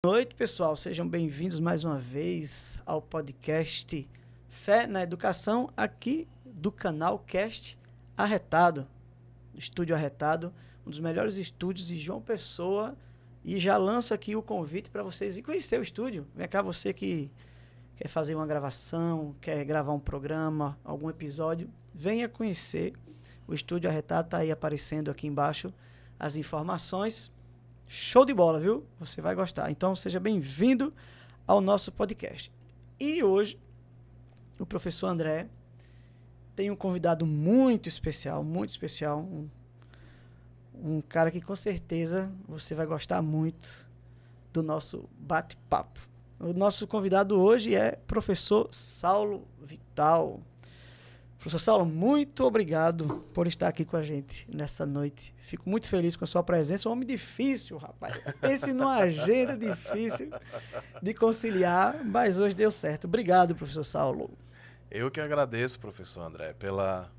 Boa noite, pessoal. Sejam bem-vindos mais uma vez ao podcast Fé na Educação, aqui do canal Cast Arretado, Estúdio Arretado, um dos melhores estúdios de João Pessoa. E já lanço aqui o convite para vocês virem conhecer o estúdio. Vem cá, você que quer fazer uma gravação, quer gravar um programa, algum episódio, venha conhecer o Estúdio Arretado. Está aí aparecendo aqui embaixo as informações. Show de bola, viu? Você vai gostar. Então, seja bem-vindo ao nosso podcast. E hoje, o professor André tem um convidado muito especial, um cara que com certeza você vai gostar muito do nosso bate-papo. O nosso convidado hoje é professor Saulo Vital. Professor Saulo, muito obrigado por estar aqui com a gente nessa noite. Fico muito feliz com a sua presença. Um homem difícil, rapaz. Pense numa agenda difícil de conciliar, mas hoje deu certo. Obrigado, professor Saulo. Eu que agradeço, professor André, pelo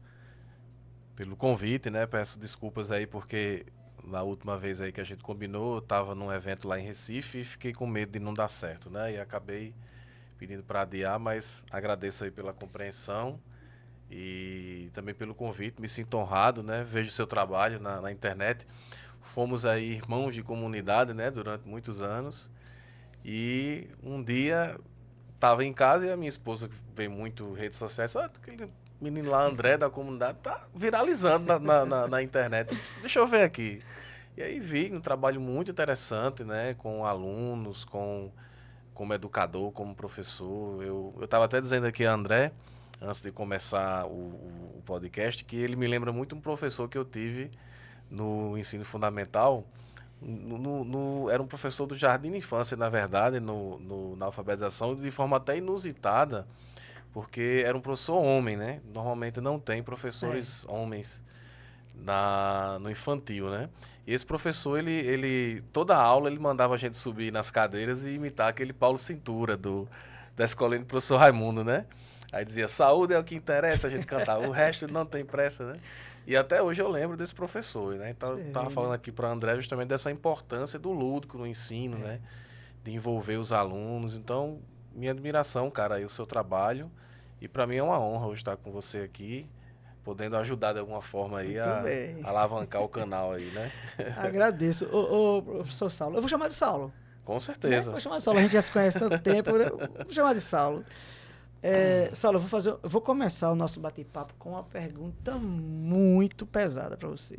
convite, né? Peço desculpas aí porque na última vez aí que a gente combinou, eu estava num evento lá em Recife e fiquei com medo de não dar certo, né? E acabei pedindo para adiar, mas agradeço aí pela compreensão e também pelo convite. Me sinto honrado, né? Vejo o seu trabalho na internet. Fomos aí irmãos de comunidade, né? Durante muitos anos. E um dia tava em casa e a minha esposa, que vê muito redes sociais, aquele menino lá, André, da comunidade, tá viralizando na internet. Eu disse, deixa eu ver aqui. E aí vi um trabalho muito interessante, né? Com alunos, como educador, como professor. Eu estava até dizendo aqui a André, antes de começar o podcast, que ele me lembra muito um professor que eu tive no ensino fundamental. Era um professor do jardim de infância, na verdade, na alfabetização, de forma até inusitada, porque era um professor homem, né? Normalmente não tem professores homens no infantil, né? E esse professor, toda aula, ele mandava a gente subir nas cadeiras e imitar aquele Paulo Cintura da escolinha do professor Raimundo, né? Aí dizia, saúde é o que interessa, a gente cantava, o resto não tem pressa, né? E até hoje eu lembro desse professor, né? Então, eu tava falando aqui para André justamente dessa importância do lúdico no ensino, né? De envolver os alunos. Então, minha admiração, cara, aí o seu trabalho. E para mim é uma honra hoje estar com você aqui, podendo ajudar de alguma forma aí Muito a bem. alavancar o canal aí, né? Agradeço. Ô, professor Saulo, eu vou chamar de Saulo, Com né? certeza. Vou chamar de Saulo, a gente já se conhece há tanto tempo, né? Vou chamar de Saulo. Saulo, eu vou começar o nosso bate-papo com uma pergunta muito pesada para você.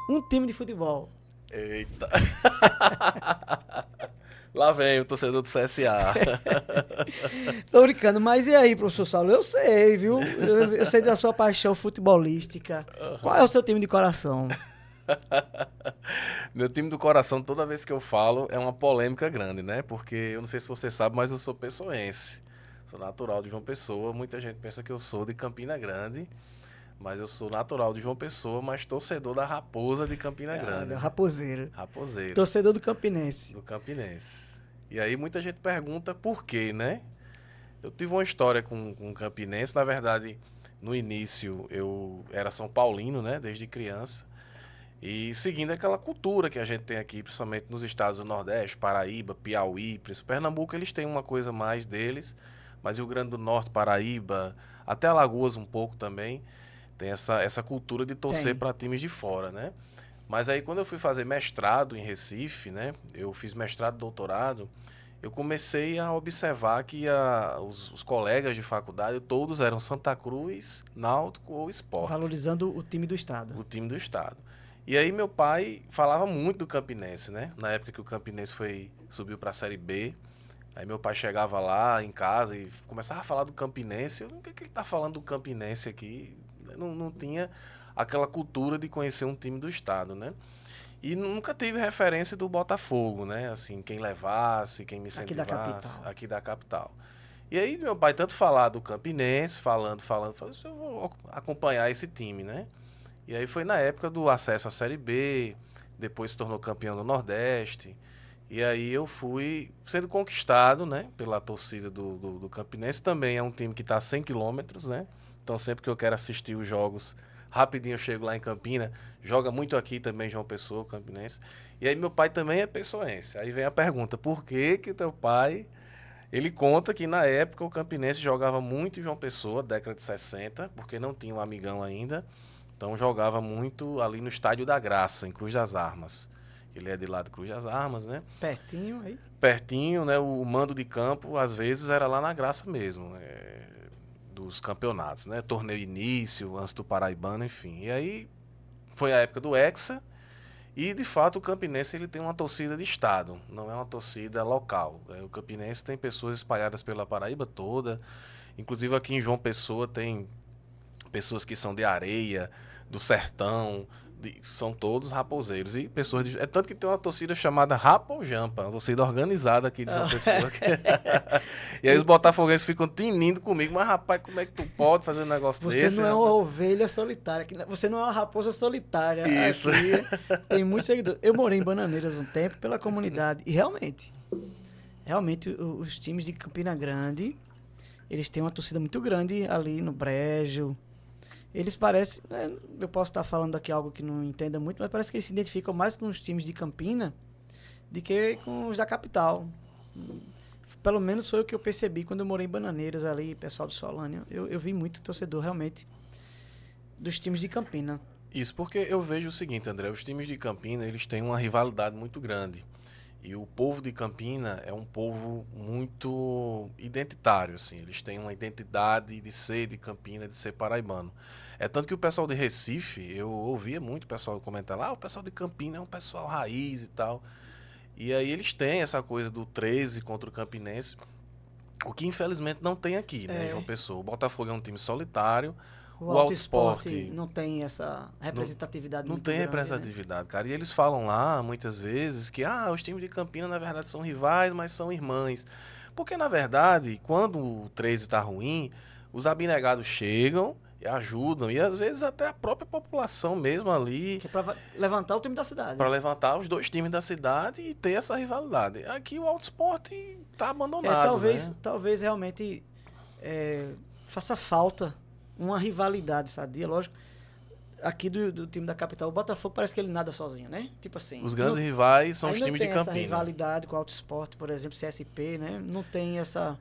Um time de futebol. Eita. Lá vem o torcedor do CSA. Tô brincando, mas e aí, professor Saulo? Eu sei, viu? Eu sei da sua paixão futebolística. Qual é o seu time de coração? Meu time do coração, toda vez que eu falo, é uma polêmica grande, né? Porque eu não sei se você sabe, mas eu sou pessoense. Sou natural de João Pessoa. Muita gente pensa que eu sou de Campina Grande, mas eu sou natural de João Pessoa, mas torcedor da Raposa de Campina Ah, Grande, meu né? raposeiro. Raposeiro, Torcedor do Campinense. do Campinense. E aí muita gente pergunta por quê, né? Eu tive uma história com o Campinense. Na verdade, no início eu era São Paulino, né? Desde criança. E seguindo aquela cultura que a gente tem aqui, principalmente nos estados do Nordeste, Paraíba, Piauí, Pernambuco, eles têm uma coisa mais deles, mas Rio Grande do Norte, Paraíba, até Alagoas um pouco também, tem essa cultura de torcer Tem. para times de fora, né? Mas aí quando eu fui fazer mestrado em Recife, né? Eu fiz mestrado e doutorado, eu comecei a observar que os colegas de faculdade, todos eram Santa Cruz, Náutico ou Sport, Valorizando o time do estado. o time do estado. E aí meu pai falava muito do Campinense, né? Na época que o Campinense subiu para a Série B. Aí meu pai chegava lá em casa e começava a falar do Campinense. O que ele tá falando do Campinense aqui? Não tinha aquela cultura de conhecer um time do estado, né? E nunca tive referência do Botafogo, né? Assim, quem levasse, quem me Aqui da incentivasse, capital. aqui da capital. E aí meu pai tanto falar do Campinense, falando, eu vou acompanhar esse time, né? E aí foi na época do acesso à Série B, depois se tornou campeão do Nordeste. E aí eu fui sendo conquistado, né, pela torcida do Campinense. Também é um time que está a 100 quilômetros, né? Então sempre que eu quero assistir os jogos, rapidinho eu chego lá em Campina, joga muito aqui também João Pessoa, campinense. E aí meu pai também é pessoense. Aí vem a pergunta, por que que o teu pai... Ele conta que na época o Campinense jogava muito em João Pessoa, década de 60, porque não tinha um amigão ainda. Então jogava muito ali no Estádio da Graça, em Cruz das Armas. Ele é de lá de Cruz das Armas, né? Pertinho aí. Pertinho, né? O mando de campo, às vezes, era lá na Graça mesmo, dos campeonatos, né? Torneio início, antes do Paraibano, enfim. E aí foi a época do Hexa. E, de fato, o Campinense ele tem uma torcida de estado, não é uma torcida local. O Campinense tem pessoas espalhadas pela Paraíba toda. Inclusive, aqui em João Pessoa tem pessoas que são de Areia, do Sertão, são todos raposeiros. E pessoas é tanto que tem uma torcida chamada Rapojampa, uma torcida organizada aqui de João Pessoa. E aí os botafoguenses ficam tinindo comigo, mas rapaz, como é que tu pode fazer um negócio desse? Você não é uma ovelha solitária, você não é uma raposa solitária. Isso. Aqui tem muitos seguidores. Eu morei em Bananeiras um tempo pela comunidade e realmente os times de Campina Grande, eles têm uma torcida muito grande ali no Brejo. Eles parecem, eu posso estar falando aqui algo que não entenda muito, mas parece que eles se identificam mais com os times de Campina do que com os da capital. Pelo menos foi o que eu percebi quando eu morei em Bananeiras ali, pessoal do Solânea. Eu vi muito torcedor realmente dos times de Campina. Isso, porque eu vejo o seguinte, André, os times de Campina, eles têm uma rivalidade muito grande. E o povo de Campina é um povo muito identitário, assim. Eles têm uma identidade de ser de Campina, de ser paraibano. É tanto que o pessoal de Recife, eu ouvia muito o pessoal comentar lá, o pessoal de Campina é um pessoal raiz e tal. E aí eles têm essa coisa do 13 contra o Campinense, o que infelizmente não tem aqui, né, João Pessoa. O Botafogo é um time solitário. O Alto Esporte não tem essa representatividade não muito tem grande, representatividade, né? Cara. E eles falam lá, muitas vezes, que os times de Campina, na verdade, são rivais, mas são irmãs. Porque, na verdade, quando o 13 tá ruim, os abnegados chegam e ajudam. E, às vezes, até a própria população mesmo ali... Que é pra levantar o time da cidade. Para levantar os dois times da cidade e ter essa rivalidade. Aqui o Alto Esporte tá abandonado, né? Talvez realmente faça falta uma rivalidade sadia, lógico. Aqui do time da capital, o Botafogo parece que ele nada sozinho, né? Tipo assim. Os grandes rivais são os times de Campina. Não tem essa rivalidade com o Alto Esporte, por exemplo, CSP, né? Não tem essa...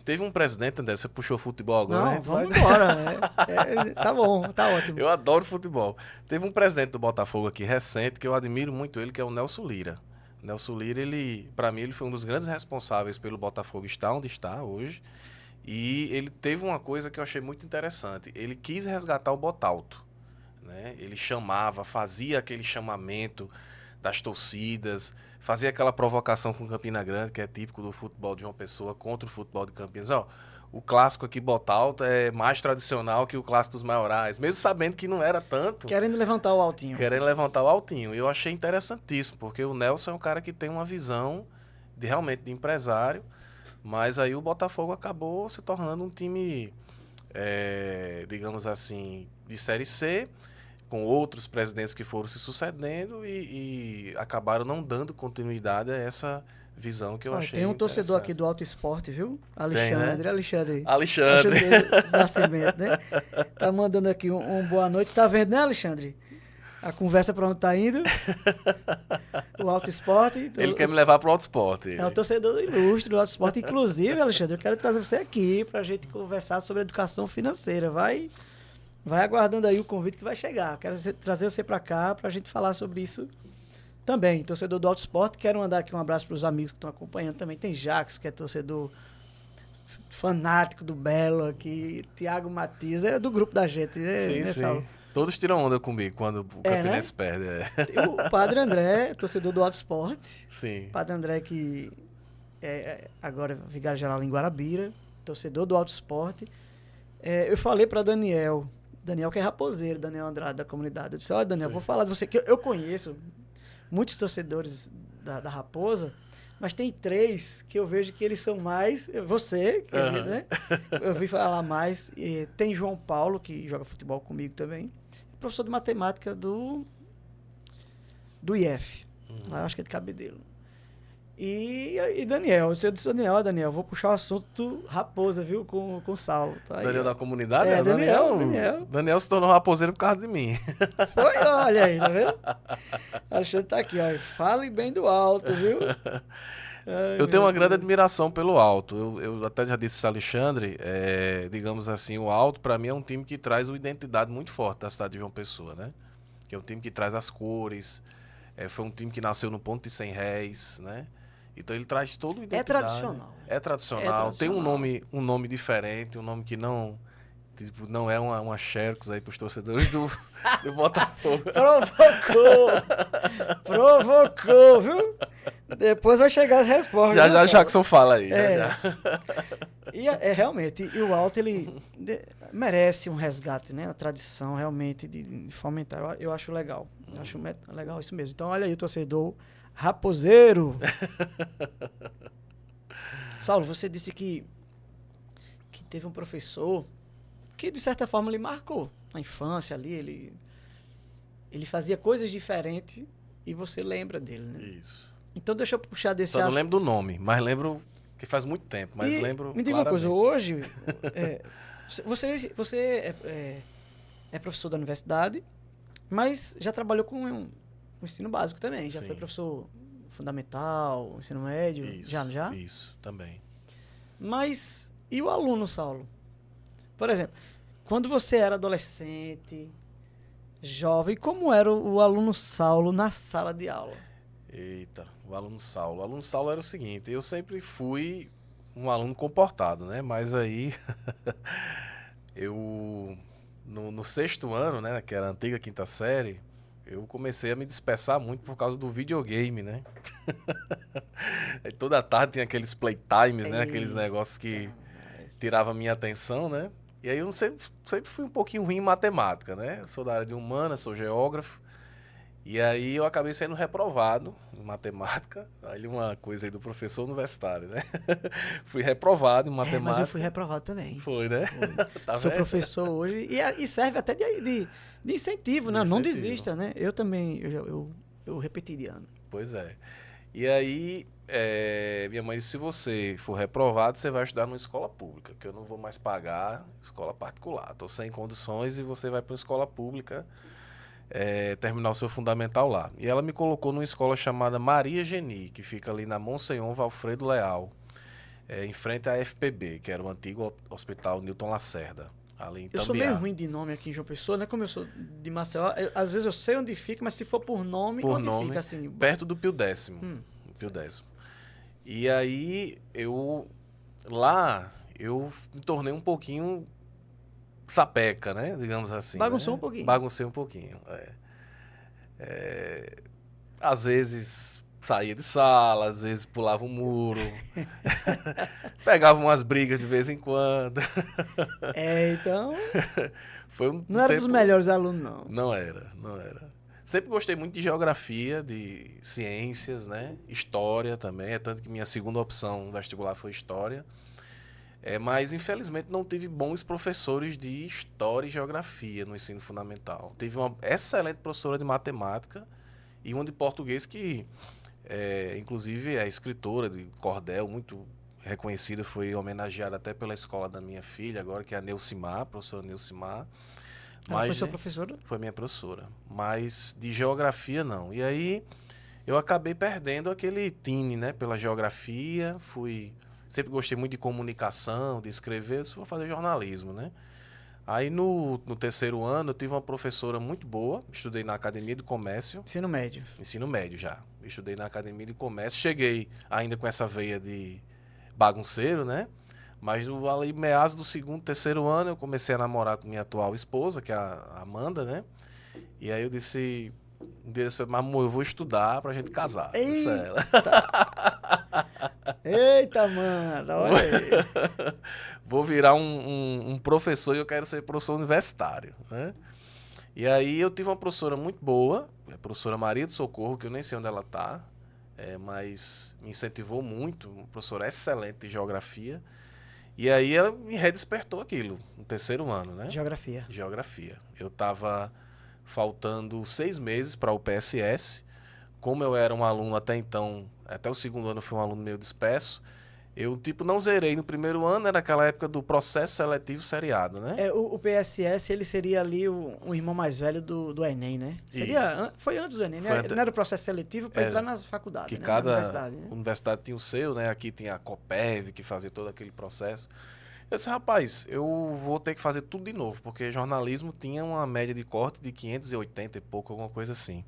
Teve um presidente, André, você puxou futebol agora, não, né? Vamos embora. Tá bom, tá ótimo. Eu adoro futebol. Teve um presidente do Botafogo aqui, recente, que eu admiro muito ele, que é o Nelson Lira. Nelson Lira, pra mim, ele foi um dos grandes responsáveis pelo Botafogo estar onde está hoje. E ele teve uma coisa que eu achei muito interessante. Ele quis resgatar o Botalto, né? Ele chamava, fazia aquele chamamento das torcidas, fazia aquela provocação com Campina Grande, que é típico do futebol de João Pessoa contra o futebol de Campinas. O clássico aqui, Botalto, é mais tradicional que o clássico dos maiorais, mesmo sabendo que não era tanto. Querendo levantar o Altinho. E eu achei interessantíssimo, porque o Nelson é um cara que tem uma visão realmente de empresário. Mas aí o Botafogo acabou se tornando um time, digamos assim, de Série C, com outros presidentes que foram se sucedendo e acabaram não dando continuidade a essa visão que eu achei Tem um torcedor aqui do Alto Esporte, viu? Alexandre. Alexandre Nascimento, né? Tá mandando aqui um boa noite. Tá vendo, né, Alexandre? A conversa para onde tá indo. O Alto Esporte. Ele quer me levar pro Alto Esporte. É o torcedor ilustre do Alto Esporte. Inclusive, Alexandre, eu quero trazer você aqui pra gente conversar sobre educação financeira. Vai aguardando aí o convite que vai chegar. Quero trazer você pra cá pra gente falar sobre isso também. Torcedor do Alto Esporte. Quero mandar aqui um abraço pros amigos que estão acompanhando também. Tem Jacques, que é torcedor fanático do Belo aqui. Tiago Matias, é do grupo da gente, né, Saulo? Todos tiram onda comigo quando o Campinense perde. O Padre André, torcedor do Alto Esporte. Sim. Padre André, que agora é vigário-geral em Guarabira, torcedor do Alto Esporte. Eu falei para Daniel que é raposeiro, Daniel Andrade, da comunidade. Eu disse, olha, Daniel, vou falar de você, que eu conheço muitos torcedores da Raposa, mas tem 3 que eu vejo que eles são mais... Você, né? Eu vi falar mais. Tem João Paulo, que joga futebol comigo também. Professor de matemática do IF. Lá, acho que é de Cabedelo. E Daniel, eu disse, Daniel, vou puxar o assunto raposa, viu, com o Saulo. Tá aí, Daniel da comunidade? É, né? Daniel. Daniel se tornou raposeiro por causa de mim. Foi, olha aí, tá vendo? Alexandre tá aqui, ó. Fale bem do alto, viu? Ai, Eu tenho meu uma grande Deus. admiração pelo Alto. Eu até já disse isso a Alexandre, digamos assim, o Alto para mim é um time que traz uma identidade muito forte da cidade de João Pessoa, né? Que é um time que traz as cores, foi um time que nasceu no ponto de 100 réis, né? Então ele traz toda a identidade. tradicional. É tradicional. Tem um nome diferente, um nome que não... Tipo, não é uma Xerox aí pros torcedores do Botafogo. Provocou, viu? Depois vai chegar as respostas. Já Jackson fala aí. Já. E realmente, e o Alto, ele merece um resgate, né? A tradição realmente de fomentar. Eu acho legal. Eu acho legal isso mesmo. Então, olha aí o torcedor raposeiro. Saulo, você disse que teve um professor que, de certa forma, lhe marcou. Na infância ali, ele fazia coisas diferentes e você lembra dele, né? Isso. Então, deixa eu puxar desse... Só não lembro do nome, mas lembro que faz muito tempo, mas lembro me diga claramente. uma coisa, hoje, você é professor da universidade, mas já trabalhou com o ensino básico também, já Sim. foi professor fundamental, ensino médio, Isso, já? Isso, também. Mas, e o aluno, Saulo? Por exemplo, quando você era adolescente, jovem, como era o aluno Saulo na sala de aula? Eita, o aluno Saulo. O aluno Saulo era o seguinte, eu sempre fui um aluno comportado, né? Mas aí, eu, no 6º ano, né, que era a antiga 5ª série, eu comecei a me dispersar muito por causa do videogame, né? Aí toda tarde tinha aqueles playtimes, né? Aqueles negócios que tiravam a minha atenção, né? E aí eu sempre fui um pouquinho ruim em matemática, né? Eu sou da área de humanas, sou geógrafo. E aí eu acabei sendo reprovado em matemática. Aí uma coisa aí do professor universitário, né? Fui reprovado em matemática. Mas eu fui reprovado também. Foi, né? Tá Sou professor hoje e serve até de incentivo, né? Não desista, né? Eu também, eu repeti de ano. Pois é. E aí, minha mãe disse, se você for reprovado, você vai estudar numa escola pública, que eu não vou mais pagar escola particular. Estou sem condições e você vai para uma escola pública terminar o seu fundamental lá. E ela me colocou numa escola chamada Maria Geni, que fica ali na Monsenhor Valfredo Leal, em frente à FPB, que era o antigo Hospital Newton Lacerda. Ali em eu sou meio ruim de nome aqui em João Pessoa, né? Como eu sou de Maceió, às vezes eu sei onde fica, mas se for por nome, onde fica? Assim, perto do Pio X. Pio X. E aí, lá, eu me tornei um pouquinho sapeca, né? Digamos assim. Bagunçou né? um pouquinho. Baguncei um pouquinho, às vezes saía de sala, às vezes pulava um muro, pegava umas brigas de vez em quando. Então... Foi um não era tempo... dos melhores alunos, não. Não era. Sempre gostei muito de geografia, de ciências, né? História também, tanto que minha segunda opção no vestibular foi história. Mas, infelizmente, não tive bons professores de história e geografia no ensino fundamental. Tive uma excelente professora de matemática e uma de português que, inclusive, é escritora de cordel, muito reconhecida, foi homenageada até pela escola da minha filha, agora, que é a Neucimar, a professora Neucimar. Ela foi sua professora? Foi minha professora. Mas de geografia, não. E aí, eu acabei perdendo aquele tine, né, pela geografia, sempre gostei muito de comunicação, de escrever, só vou fazer jornalismo, né? Aí no 3º ano eu tive uma professora muito boa, estudei na Academia de Comércio. Ensino médio. Ensino médio já. Estudei na Academia de Comércio, cheguei ainda com essa veia de bagunceiro, né? Mas ali meados do 2º, 3º ano eu comecei a namorar com minha atual esposa, que é a Amanda, né? E aí eu disse, amor, eu vou estudar pra gente casar. Eita, Eita, mano, olha aí. Vou virar um professor e eu quero ser professor universitário, né? E aí eu tive uma professora muito boa, a professora Maria de Socorro, que eu nem sei onde ela está, mas me incentivou muito, uma professora excelente de geografia. E aí ela me redespertou aquilo, no 3º ano, né? Geografia. Eu estava faltando 6 meses para o PSS, como eu era um aluno até então, até o segundo ano eu fui um aluno meio disperso, eu, tipo, não zerei no primeiro ano, era aquela época do processo seletivo seriado, né? O PSS, ele seria ali um irmão mais velho do Enem, né? Isso. Foi antes do Enem, Foi né? ante- Não era o processo seletivo para entrar Era na faculdade, que né? Na cada universidade, né? universidade tinha o seu, né? Aqui tinha a Copérv, que fazia todo aquele processo. Eu disse, rapaz, eu vou ter que fazer tudo de novo, porque jornalismo tinha uma média de corte de 580 e pouco, alguma coisa assim.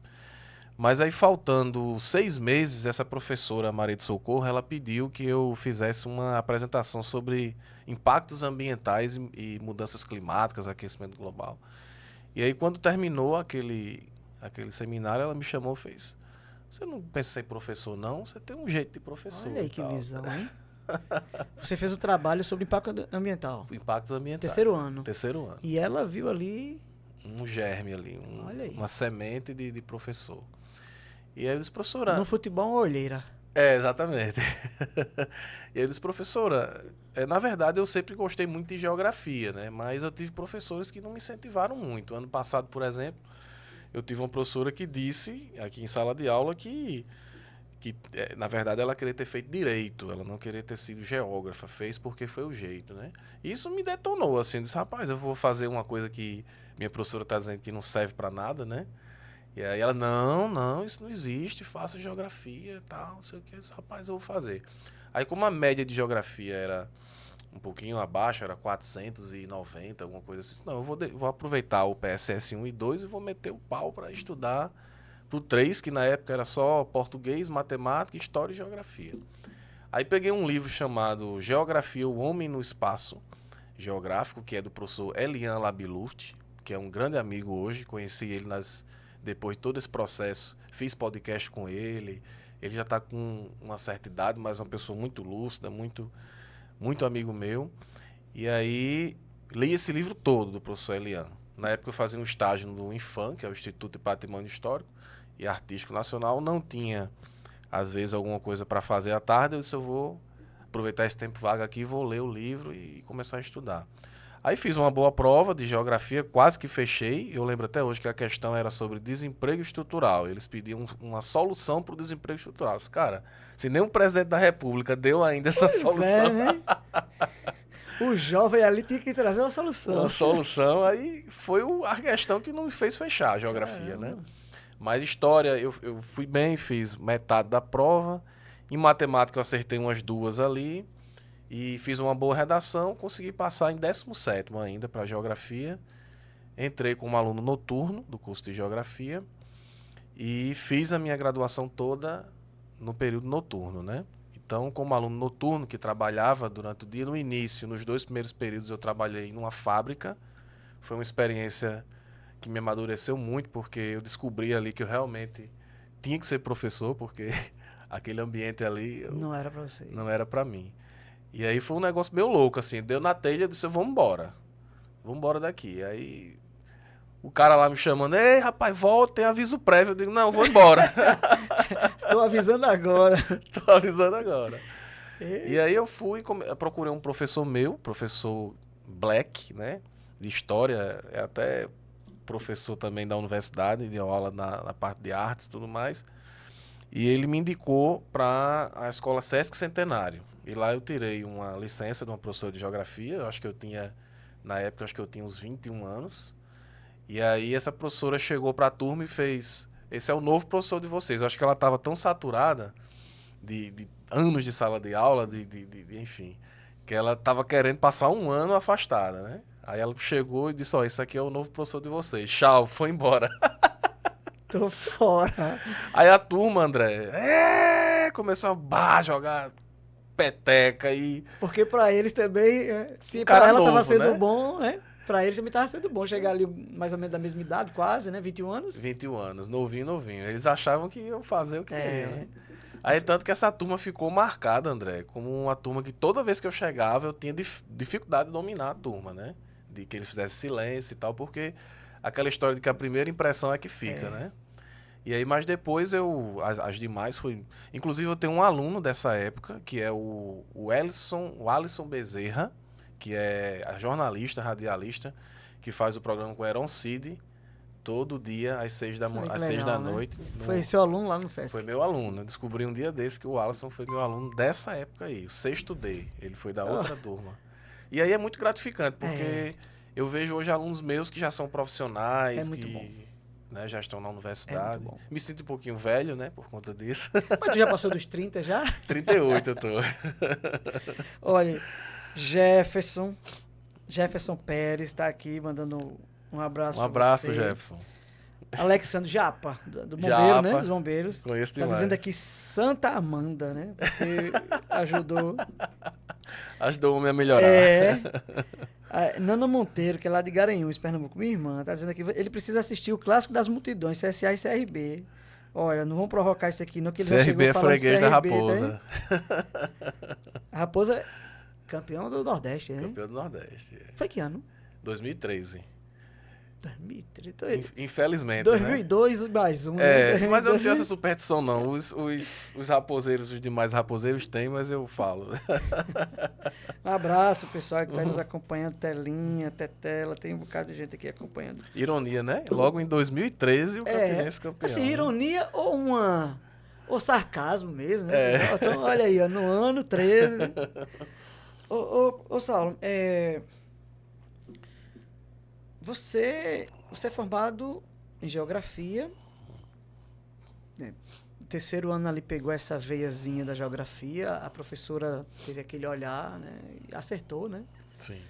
Mas aí, faltando 6 meses, essa professora, Maria de Socorro, ela pediu que eu fizesse uma apresentação sobre impactos ambientais e mudanças climáticas, aquecimento global. E aí, quando terminou aquele seminário, ela me chamou e fez: você não pensa em ser professor, não? Você tem um jeito de professor Olha e aí que tal. visão, hein? Você fez o trabalho sobre impacto ambiental. Impactos ambientais. Terceiro ano. Terceiro ano. E ela viu ali. Um germe ali, Olha aí. uma semente de professor. E aí eles, No professora. futebol, uma olheira. Exatamente. E aí eles, professora, na verdade eu sempre gostei muito de geografia, né? Mas eu tive professores que não me incentivaram muito. Ano passado, por exemplo, eu tive uma professora que disse, aqui em sala de aula, que na verdade ela queria ter feito direito, ela não queria ter sido geógrafa, fez porque foi o jeito, né? E isso me detonou, assim, disse, rapaz, eu vou fazer uma coisa que minha professora está dizendo que não serve para nada, né? E aí ela, não, isso não existe, faça geografia e tal, não sei o que, rapaz, eu vou fazer. Aí como a média de geografia era um pouquinho abaixo, era 490, alguma coisa assim, não, eu vou aproveitar o PSS 1 e 2 e vou meter o pau para estudar pro 3, que na época era só português, matemática, história e geografia. Aí peguei um livro chamado Geografia, o Homem no Espaço Geográfico, que é do professor Elian Labiluft, que é um grande amigo hoje, conheci ele depois de todo esse processo, fiz podcast com ele, ele já está com uma certa idade, mas é uma pessoa muito lúcida, muito amigo meu. E aí li esse livro todo do professor Elian. Na época eu fazia um estágio no INFAM, que é o Instituto de Patrimônio Histórico e Artístico Nacional, não tinha às vezes alguma coisa para fazer à tarde, eu disse, eu vou aproveitar esse tempo vago aqui, vou ler o livro e começar a estudar. Aí fiz uma boa prova de geografia, quase que fechei. Eu lembro até hoje que a questão era sobre desemprego estrutural. Eles pediam uma solução para o desemprego estrutural. Cara, se nem o presidente da República deu ainda essa Pois é, solução, né? O jovem ali tinha que trazer uma uma solução. solução, aí foi a questão que não me fez fechar a geografia, né? Caramba. Mas história, eu fui bem, fiz metade da prova. Em matemática eu acertei umas duas ali. E fiz uma boa redação, consegui passar em 17º ainda para geografia. Entrei como aluno noturno do curso de geografia e fiz a minha graduação toda no período noturno, né? Então, como aluno noturno que trabalhava durante o dia, no início, nos 2 primeiros períodos eu trabalhei numa fábrica. Foi uma experiência que me amadureceu muito, porque eu descobri ali que eu realmente tinha que ser professor, porque aquele ambiente ali Não era pra você. não era para mim. E aí foi um negócio meio louco, assim. Deu na telha, eu disse, vamos embora. Vamos embora daqui. Aí o cara lá me chamando, ei, rapaz, volta, tem aviso prévio. Eu digo, não, vou embora. Tô avisando agora. Tô avisando agora. E Eita. aí eu fui, procurei um professor meu, professor Black, né? De história, é até professor também da universidade, de aula na parte de artes e tudo mais. E ele me indicou para a escola Sesc Centenário. E lá eu tirei uma licença de uma professora de geografia. Eu acho que eu tinha, na época, acho que eu tinha uns 21 anos. E aí essa professora chegou para a turma e fez: esse é o novo professor de vocês. Eu acho que ela estava tão saturada de anos de sala de aula, enfim, que ela estava querendo passar um ano afastada, né? Aí ela chegou e disse: ó, esse aqui é o novo professor de vocês. Tchau, foi embora. Tô fora. Aí a turma, André, começou a jogar peteca e Porque pra eles também, um se pra cara ela tava novo, sendo né? bom, né? Pra eles também tava sendo bom chegar ali mais ou menos da mesma idade, quase, né? 21 anos. 21 anos, novinho. Eles achavam que iam fazer o que queriam, né? É. Aí tanto que essa turma ficou marcada, André, como uma turma que toda vez que eu chegava eu tinha dificuldade de dominar a turma, né? De que eles fizessem silêncio e tal, porque aquela história de que a primeira impressão é que fica, né? E aí, mas depois as demais foi. Inclusive, eu tenho um aluno dessa época, que é o Alisson Bezerra, que é a jornalista, radialista, que faz o programa com o Heron Cid, todo dia às 6 Isso aí que às 6 legal, da né? noite. Foi seu aluno lá no Sesc. Foi meu aluno. Eu descobri um dia desse que o Alisson foi meu aluno dessa época aí, o sexto D. Ele foi da outra turma. E aí é muito gratificante, porque eu vejo hoje alunos meus que já são profissionais, É muito que bom. Né, já estão na É universidade. muito bom. Me sinto um pouquinho velho, né, por conta disso. Mas tu já passou dos 30 já? 38 eu tô. Olha, Jefferson Pérez está aqui mandando um abraço Um para abraço, você. Jefferson. Alexandre Japa, do bombeiro, Japa, né? Dos bombeiros. conheço Tá demais. dizendo aqui Santa Amanda, né? Porque ajudou. Ajudou o homem a melhorar. A Nana Monteiro, que é lá de Garanhuns, Pernambuco, minha irmã, tá dizendo aqui, ele precisa assistir o Clássico das Multidões, CSA e CRB. Olha, não vamos provocar isso aqui, não, que ele já chegou CRB é falando de freguês CRB, da Raposa. Tá? A Raposa é campeão do Nordeste, né? Campeão do Nordeste. Foi que ano? 2013. 2003. Infelizmente, 2002 né? mais um. Né? Mas eu não tenho essa superstição, não. Os raposeiros, os demais raposeiros têm, mas eu falo. Um abraço, pessoal que está nos acompanhando, Telinha, Tetela, tem um bocado de gente aqui acompanhando. Ironia, né? Logo em 2013 o Campinense campeão. Assim, ironia ou sarcasmo mesmo, né? É. Então, olha aí, ó, no ano 13. Ô Saulo, você é formado em geografia, né? Terceiro ano ali pegou essa veiazinha da geografia, a professora teve aquele olhar, né? E acertou, né? Sim.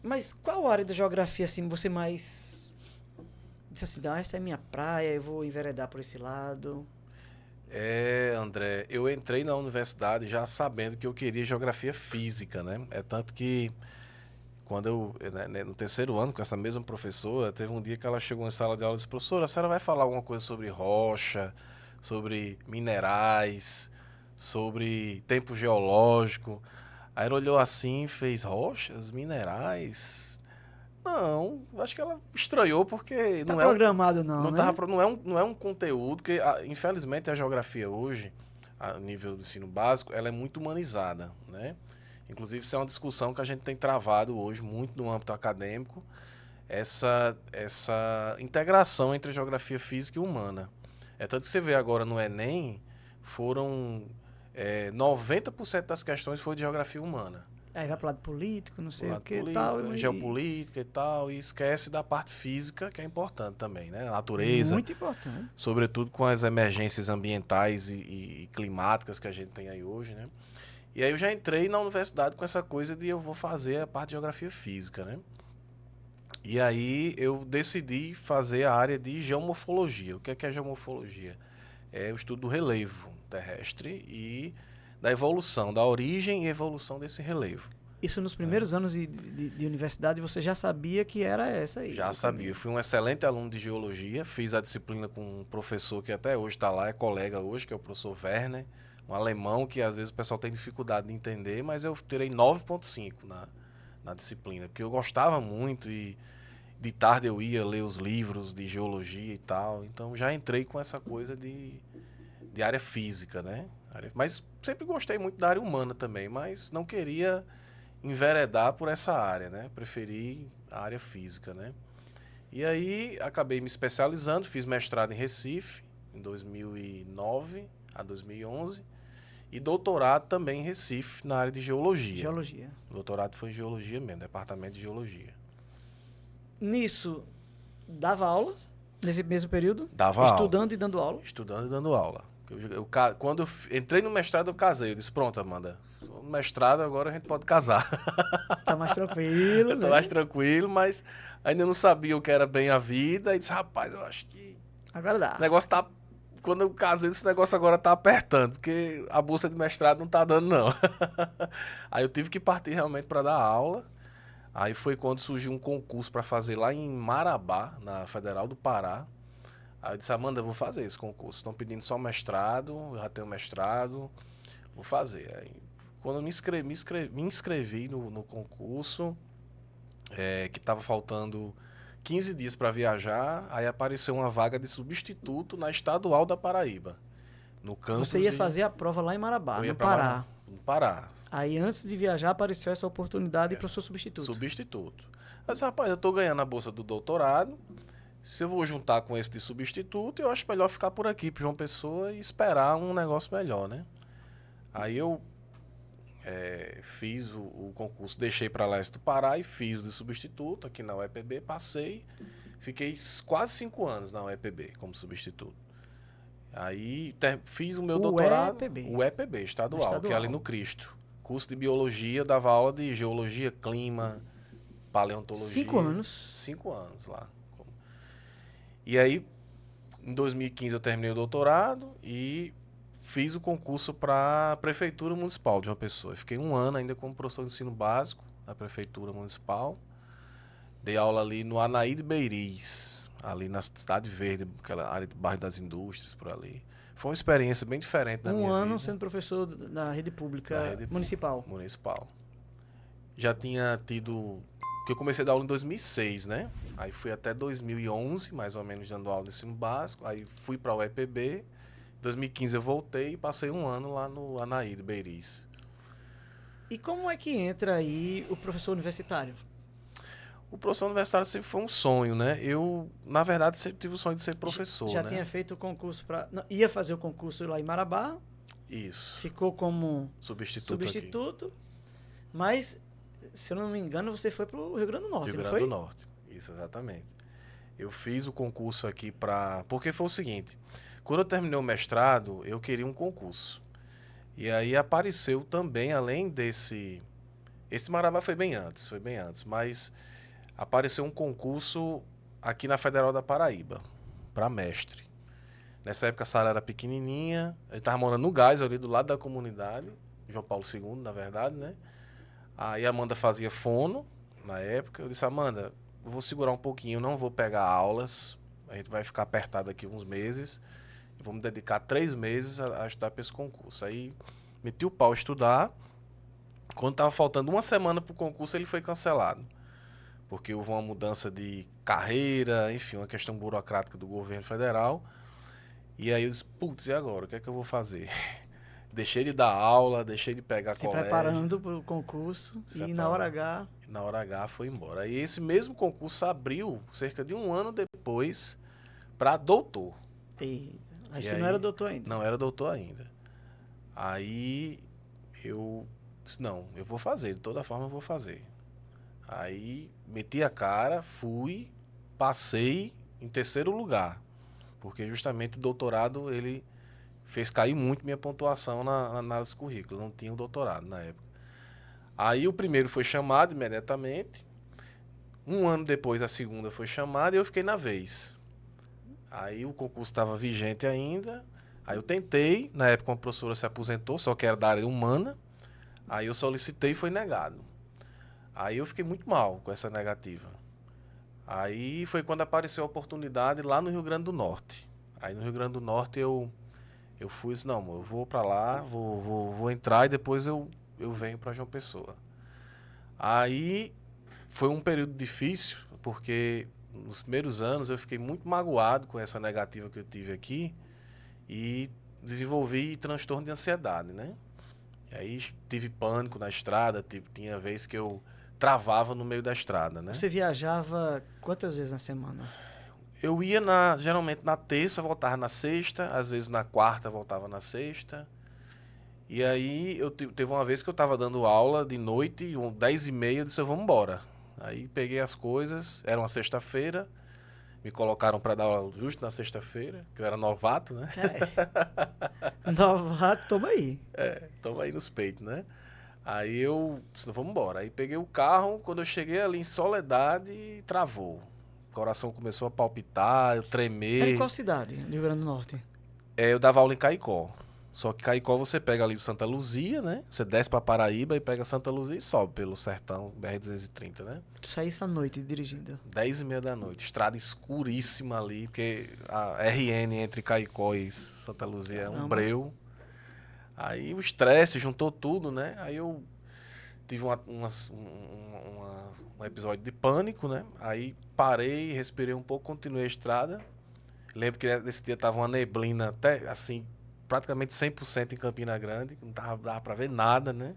Mas qual área da geografia, assim, você mais disse assim, essa é minha praia, eu vou enveredar por esse lado? André, eu entrei na universidade já sabendo que eu queria geografia física, né? É tanto que quando eu, né, no terceiro ano, com essa mesma professora, teve um dia que ela chegou na sala de aula e disse, professora, a senhora vai falar alguma coisa sobre rocha, sobre minerais, sobre tempo geológico? Aí ela olhou assim e fez, rochas, minerais? Não, acho que ela estranhou porque Tá não programado não, né? não é um conteúdo que, infelizmente, a geografia hoje, a nível do ensino básico, ela é muito humanizada, né? Inclusive, isso é uma discussão que a gente tem travado hoje muito no âmbito acadêmico, essa integração entre a geografia física e humana. É tanto que você vê agora no Enem, foram 90% das questões foi de geografia humana. Aí vai pro lado político, não sei o que e tal. Geopolítica e tal, e esquece da parte física, que é importante também, né? A natureza. Muito importante. Sobretudo com as emergências ambientais e climáticas que a gente tem aí hoje, né? E aí eu já entrei na universidade com essa coisa de eu vou fazer a parte de geografia física, né? E aí eu decidi fazer a área de geomorfologia. O que é geomorfologia? É o estudo do relevo terrestre e da evolução, da origem e evolução desse relevo. Isso nos primeiros anos de universidade você já sabia que era essa aí? Já sabia. Eu fui um excelente aluno de geologia, fiz a disciplina com um professor que até hoje está lá, é colega hoje, que é o professor Werner, um alemão que às vezes o pessoal tem dificuldade de entender, mas eu tirei 9,5 na disciplina, porque eu gostava muito e de tarde eu ia ler os livros de geologia e tal, então já entrei com essa coisa de área física, né? Mas sempre gostei muito da área humana também, mas não queria enveredar por essa área, né? Preferi a área física, né? E aí acabei me especializando, fiz mestrado em Recife, em 2009 a 2011, e doutorado também em Recife, na área de geologia. Geologia. O doutorado foi em geologia mesmo, departamento de geologia. Nisso, dava aula, nesse mesmo período? Dava Estudando aula. e dando aula? Estudando e dando aula. Quando eu entrei no mestrado, eu casei. Eu disse, pronto, Amanda, no mestrado agora a gente pode casar. Tá mais tranquilo, Eu tô né? mais tranquilo, mas ainda não sabia o que era bem a vida. E disse, rapaz, eu acho que Agora dá. o negócio tá... Quando eu casei, esse negócio agora tá apertando, porque a bolsa de mestrado não tá dando, não. Aí eu tive que partir realmente para dar aula. Aí foi quando surgiu um concurso para fazer lá em Marabá, na Federal do Pará. Aí eu disse, Amanda, eu vou fazer esse concurso. Estão pedindo só mestrado, eu já tenho mestrado, vou fazer. Aí, quando eu me inscrevi no concurso, que estava faltando 15 dias para viajar, aí apareceu uma vaga de substituto na Estadual da Paraíba. No campus Você ia fazer a prova lá em Marabá, no Pará. no Pará. Aí, antes de viajar, apareceu essa oportunidade para o seu substituto. Substituto. Eu disse, rapaz, eu tô ganhando a bolsa do doutorado, se eu vou juntar com esse de substituto, eu acho melhor ficar por aqui, para João Pessoa, e esperar um negócio melhor, né? Aí eu fiz o concurso, deixei para lá do Pará e fiz o de substituto aqui na UEPB, passei, fiquei quase 5 anos na UEPB como substituto. Aí fiz o meu doutorado, o EPB, estadual, que é ali no Cristo. Curso de biologia, dava aula de geologia, clima, paleontologia. 5 anos? 5 anos lá. E aí, em 2015 eu terminei o doutorado e fiz o concurso para a Prefeitura Municipal de João Pessoa. Eu fiquei 1 ano ainda como professor de ensino básico na Prefeitura Municipal. Dei aula ali no Anaíde Beiriz, ali na Cidade Verde, aquela área do bairro das Indústrias, por ali. Foi uma experiência bem diferente da minha vida. 1 ano sendo professor na rede pública municipal. Municipal. Já tinha tido... Porque eu comecei a dar aula em 2006, né? Aí fui até 2011, mais ou menos, dando aula de ensino básico. Aí fui para o UEPB. Em 2015 eu voltei e passei 1 ano lá no Anaíde Beiriz. E como é que entra aí o professor universitário? O professor universitário sempre foi um sonho, né? Eu, na verdade, sempre tive o sonho de ser professor, Já né? tinha feito o concurso para... Ia fazer o concurso lá em Marabá. Isso. Ficou como substituto aqui. Mas, se eu não me engano, você foi para o Rio Grande do Norte, Rio Grande do Norte, isso, exatamente. Eu fiz o concurso aqui para... Porque foi o seguinte, quando eu terminei o mestrado, eu queria um concurso. E aí apareceu também, além desse... Esse Marabá foi bem antes, mas... Apareceu um concurso aqui na Federal da Paraíba, para mestre. Nessa época a sala era pequenininha, a gente estava morando no Gás, ali do lado da comunidade, João Paulo II, na verdade, né? Aí a Amanda fazia fono, na época. Eu disse, Amanda, eu vou segurar um pouquinho, não vou pegar aulas, a gente vai ficar apertado aqui uns meses, vou me dedicar 3 meses a estudar para esse concurso. Aí meti o pau a estudar, quando estava faltando 1 semana para o concurso, ele foi cancelado. Porque houve uma mudança de carreira, enfim, uma questão burocrática do governo federal. E aí eu disse, putz, e agora? O que é que eu vou fazer? Deixei de dar aula, deixei de pegar colégio. Se preparando para o concurso e na hora H... Na hora H foi embora. E esse mesmo concurso abriu cerca de 1 ano depois para doutor. Aí você não era doutor ainda? Não era doutor ainda. Aí eu disse, não, eu vou fazer, de toda forma eu vou fazer. Aí meti a cara, fui, passei em 3º lugar, porque justamente o doutorado ele fez cair muito minha pontuação na análise de currículo, não tinha o doutorado na época. Aí o primeiro foi chamado imediatamente, 1 ano depois a segunda foi chamada e eu fiquei na vez. Aí o concurso estava vigente ainda, aí eu tentei, na época uma professora se aposentou, só que era da área humana, aí eu solicitei e foi negado. Aí eu fiquei muito mal com essa negativa. Aí foi quando apareceu a oportunidade lá no Rio Grande do Norte. Aí no Rio Grande do Norte eu fui e disse, não, eu vou para lá, vou entrar e depois eu venho para João Pessoa. Aí foi um período difícil, porque nos primeiros anos eu fiquei muito magoado com essa negativa que eu tive aqui e desenvolvi transtorno de ansiedade, né? E aí tive pânico na estrada, tinha vez que eu travava no meio da estrada, né? Você viajava quantas vezes na semana? Eu ia geralmente na terça, voltava na sexta, às vezes na quarta, voltava na sexta. E aí teve uma vez que eu estava dando aula de noite, 10h30, eu disse, vamos embora. Aí peguei as coisas, era uma sexta-feira, me colocaram para dar aula justo na sexta-feira, que eu era novato, né? Novato, toma aí. Toma aí nos peitos, né? Aí eu disse, vamos embora. Aí peguei o carro, quando eu cheguei ali em Soledade, travou. O coração começou a palpitar, eu tremer. Era em qual cidade, Rio Grande do Norte? Eu dava aula em Caicó. Só que Caicó você pega ali Santa Luzia, né? Você desce pra Paraíba e pega Santa Luzia e sobe pelo sertão, BR-230, né? Tu saísse à noite dirigindo? 10h30 da noite. Estrada escuríssima ali, porque a RN entre Caicó e Santa Luzia é um breu. Aí o estresse juntou tudo, né? Aí eu tive um episódio de pânico, né? Aí parei, respirei um pouco, continuei a estrada. Lembro que nesse dia tava uma neblina até assim praticamente 100% em Campina Grande, não dava para ver nada, né?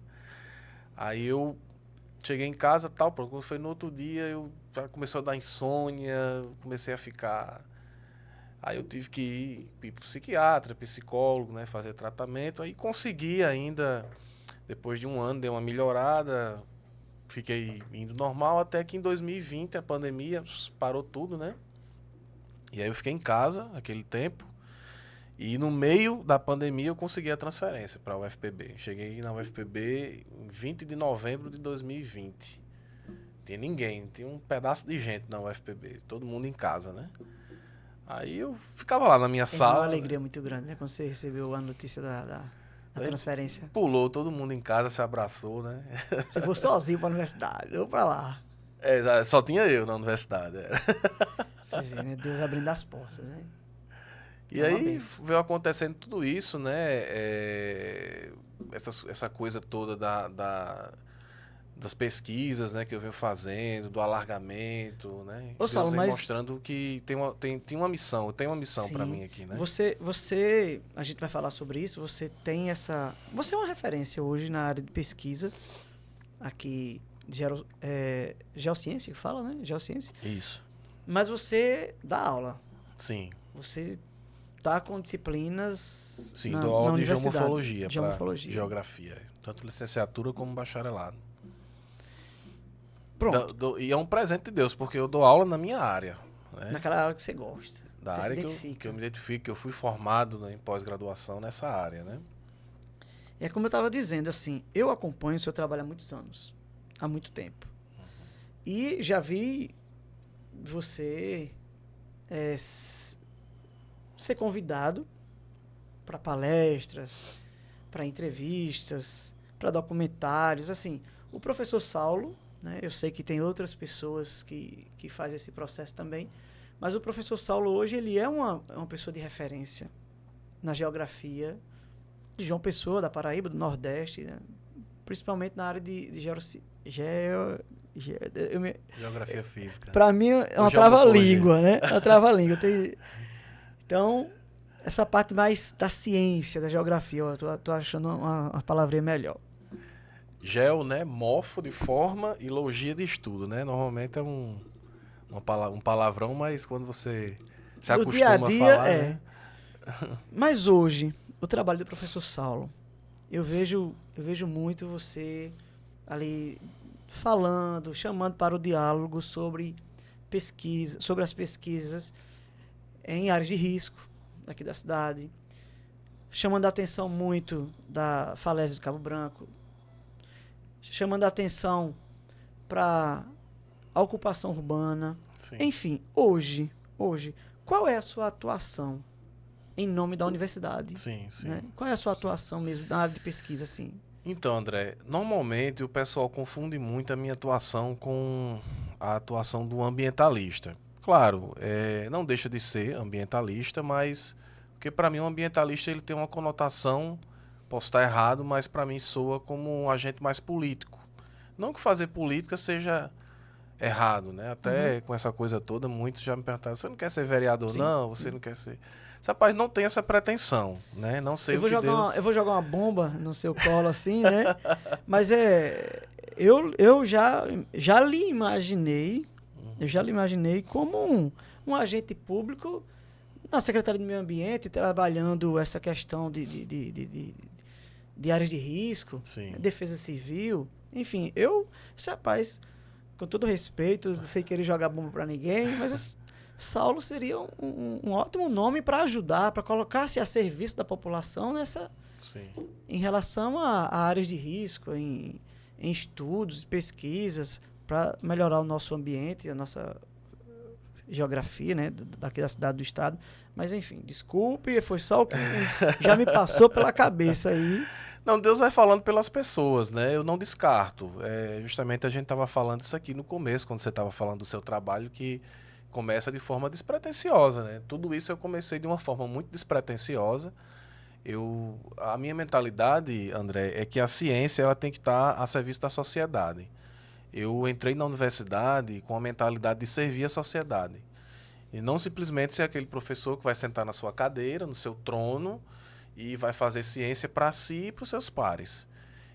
Aí eu cheguei em casa, tal, quando foi no outro dia, eu já começou a dar insônia, comecei a ficar. Aí eu tive que ir pro psiquiatra, psicólogo, né, fazer tratamento. Aí consegui ainda, depois de um ano, dei uma melhorada, fiquei indo normal, até que em 2020 a pandemia parou tudo, né? E aí eu fiquei em casa aquele tempo. E no meio da pandemia eu consegui a transferência para a UFPB. Cheguei na UFPB em 20 de novembro de 2020. Não tinha ninguém, tinha um pedaço de gente na UFPB, todo mundo em casa, né? Aí eu ficava lá na minha É uma sala. alegria muito grande, né? Quando você recebeu a notícia da transferência. Pulou, todo mundo em casa, se abraçou, né? Você foi sozinho pra universidade, ou pra lá. Só tinha eu na universidade. Era. Você vê, né? Deus abrindo as portas, né? E É uma aí benção. veio acontecendo tudo isso, né? Essa coisa toda das pesquisas, né, que eu venho fazendo, do alargamento, né? Ô, Deus Saulo, vem mas mostrando que tem uma missão, tem uma missão para sim, mim aqui, né? a gente vai falar sobre isso, você é uma referência hoje na área de pesquisa, aqui, geociência que fala, né? Geociência. Isso. Mas você dá aula, Sim. você tá com disciplinas Sim, dou na aula de universidade. geomorfologia para Geomorfologia. geografia, tanto licenciatura como bacharelado. Pronto. E é um presente de Deus, porque eu dou aula na minha área, né? Naquela área que você gosta. Da Você área se que identifica. eu me identifico, que eu fui formado, né, em pós-graduação nessa área, né? É como eu estava dizendo, assim, eu acompanho o seu trabalho há muitos anos, há muito tempo. E já vi você ser convidado para palestras, para entrevistas, para documentários, assim. O professor Saulo, né, eu sei que tem outras pessoas que fazem esse processo também, mas o professor Saulo hoje ele é uma pessoa de referência na geografia de João Pessoa, da Paraíba, do Nordeste, né? Principalmente na área de Geografia física. para mim é uma Ou trava-língua, né? É uma trava-língua. Então, essa parte mais da ciência, da geografia, eu tô achando uma palavrinha melhor. Geo, né? Morfo de forma e logia de estudo, né? Normalmente é um palavrão, mas quando você se No dia a acostuma a dia, falar, né? Mas hoje, o trabalho do professor Saulo, eu vejo muito você ali falando, chamando para o diálogo sobre sobre as pesquisas em áreas de risco aqui da cidade, chamando a atenção muito da falésia do Cabo Branco, chamando a atenção para a ocupação urbana. Sim. Enfim, hoje, qual é a sua atuação em nome da universidade? Sim, sim. Né? Qual é a sua atuação mesmo na área de pesquisa, assim? Então, André, normalmente o pessoal confunde muito a minha atuação com a atuação do ambientalista. Claro, não deixa de ser ambientalista, mas porque para mim o ambientalista ele tem uma conotação, posso estar errado, mas para mim soa como um agente mais político. Não que fazer política seja errado, né? Até com essa coisa toda, muitos já me perguntaram, você não quer ser vereador? Sim. Não, você não quer ser... Esse rapaz não tem essa pretensão, né? Não sei Eu o vou que Deus... eu vou jogar uma bomba no seu colo, assim, né? Mas eu já lhe imaginei, como um agente público na Secretaria do Meio Ambiente, trabalhando essa questão de áreas de risco, Sim. defesa civil, enfim, esse rapaz, com todo respeito, sem querer jogar bomba para ninguém, mas Saulo seria um ótimo nome para ajudar, para colocar-se a serviço da população Sim. em relação a áreas de risco, em estudos, pesquisas, para melhorar o nosso ambiente, a nossa geografia, né, daqui da cidade, do estado. Mas, enfim, desculpe, foi só o que já me passou pela cabeça aí. Não, Deus vai falando pelas pessoas, né? Eu não descarto. Justamente a gente estava falando isso aqui no começo, quando você estava falando do seu trabalho, que começa de forma despretensiosa, né? Tudo isso eu comecei de uma forma muito despretensiosa. A minha mentalidade, André, é que a ciência ela tem que estar a serviço da sociedade. Eu entrei na universidade com a mentalidade de servir a sociedade. E não simplesmente ser aquele professor que vai sentar na sua cadeira, no seu trono, e vai fazer ciência para si e para os seus pares.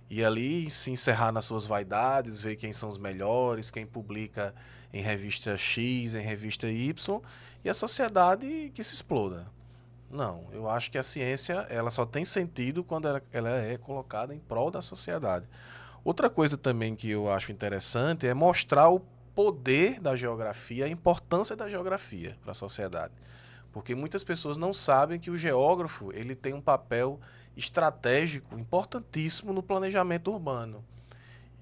E ali se encerrar nas suas vaidades, ver quem são os melhores, quem publica em revista X, em revista Y, e a sociedade que se exploda. Não, eu acho que a ciência ela só tem sentido quando ela é colocada em prol da sociedade. Outra coisa também que eu acho interessante é mostrar o poder da geografia, a importância da geografia para a sociedade. Porque muitas pessoas não sabem que o geógrafo ele tem um papel estratégico importantíssimo no planejamento urbano.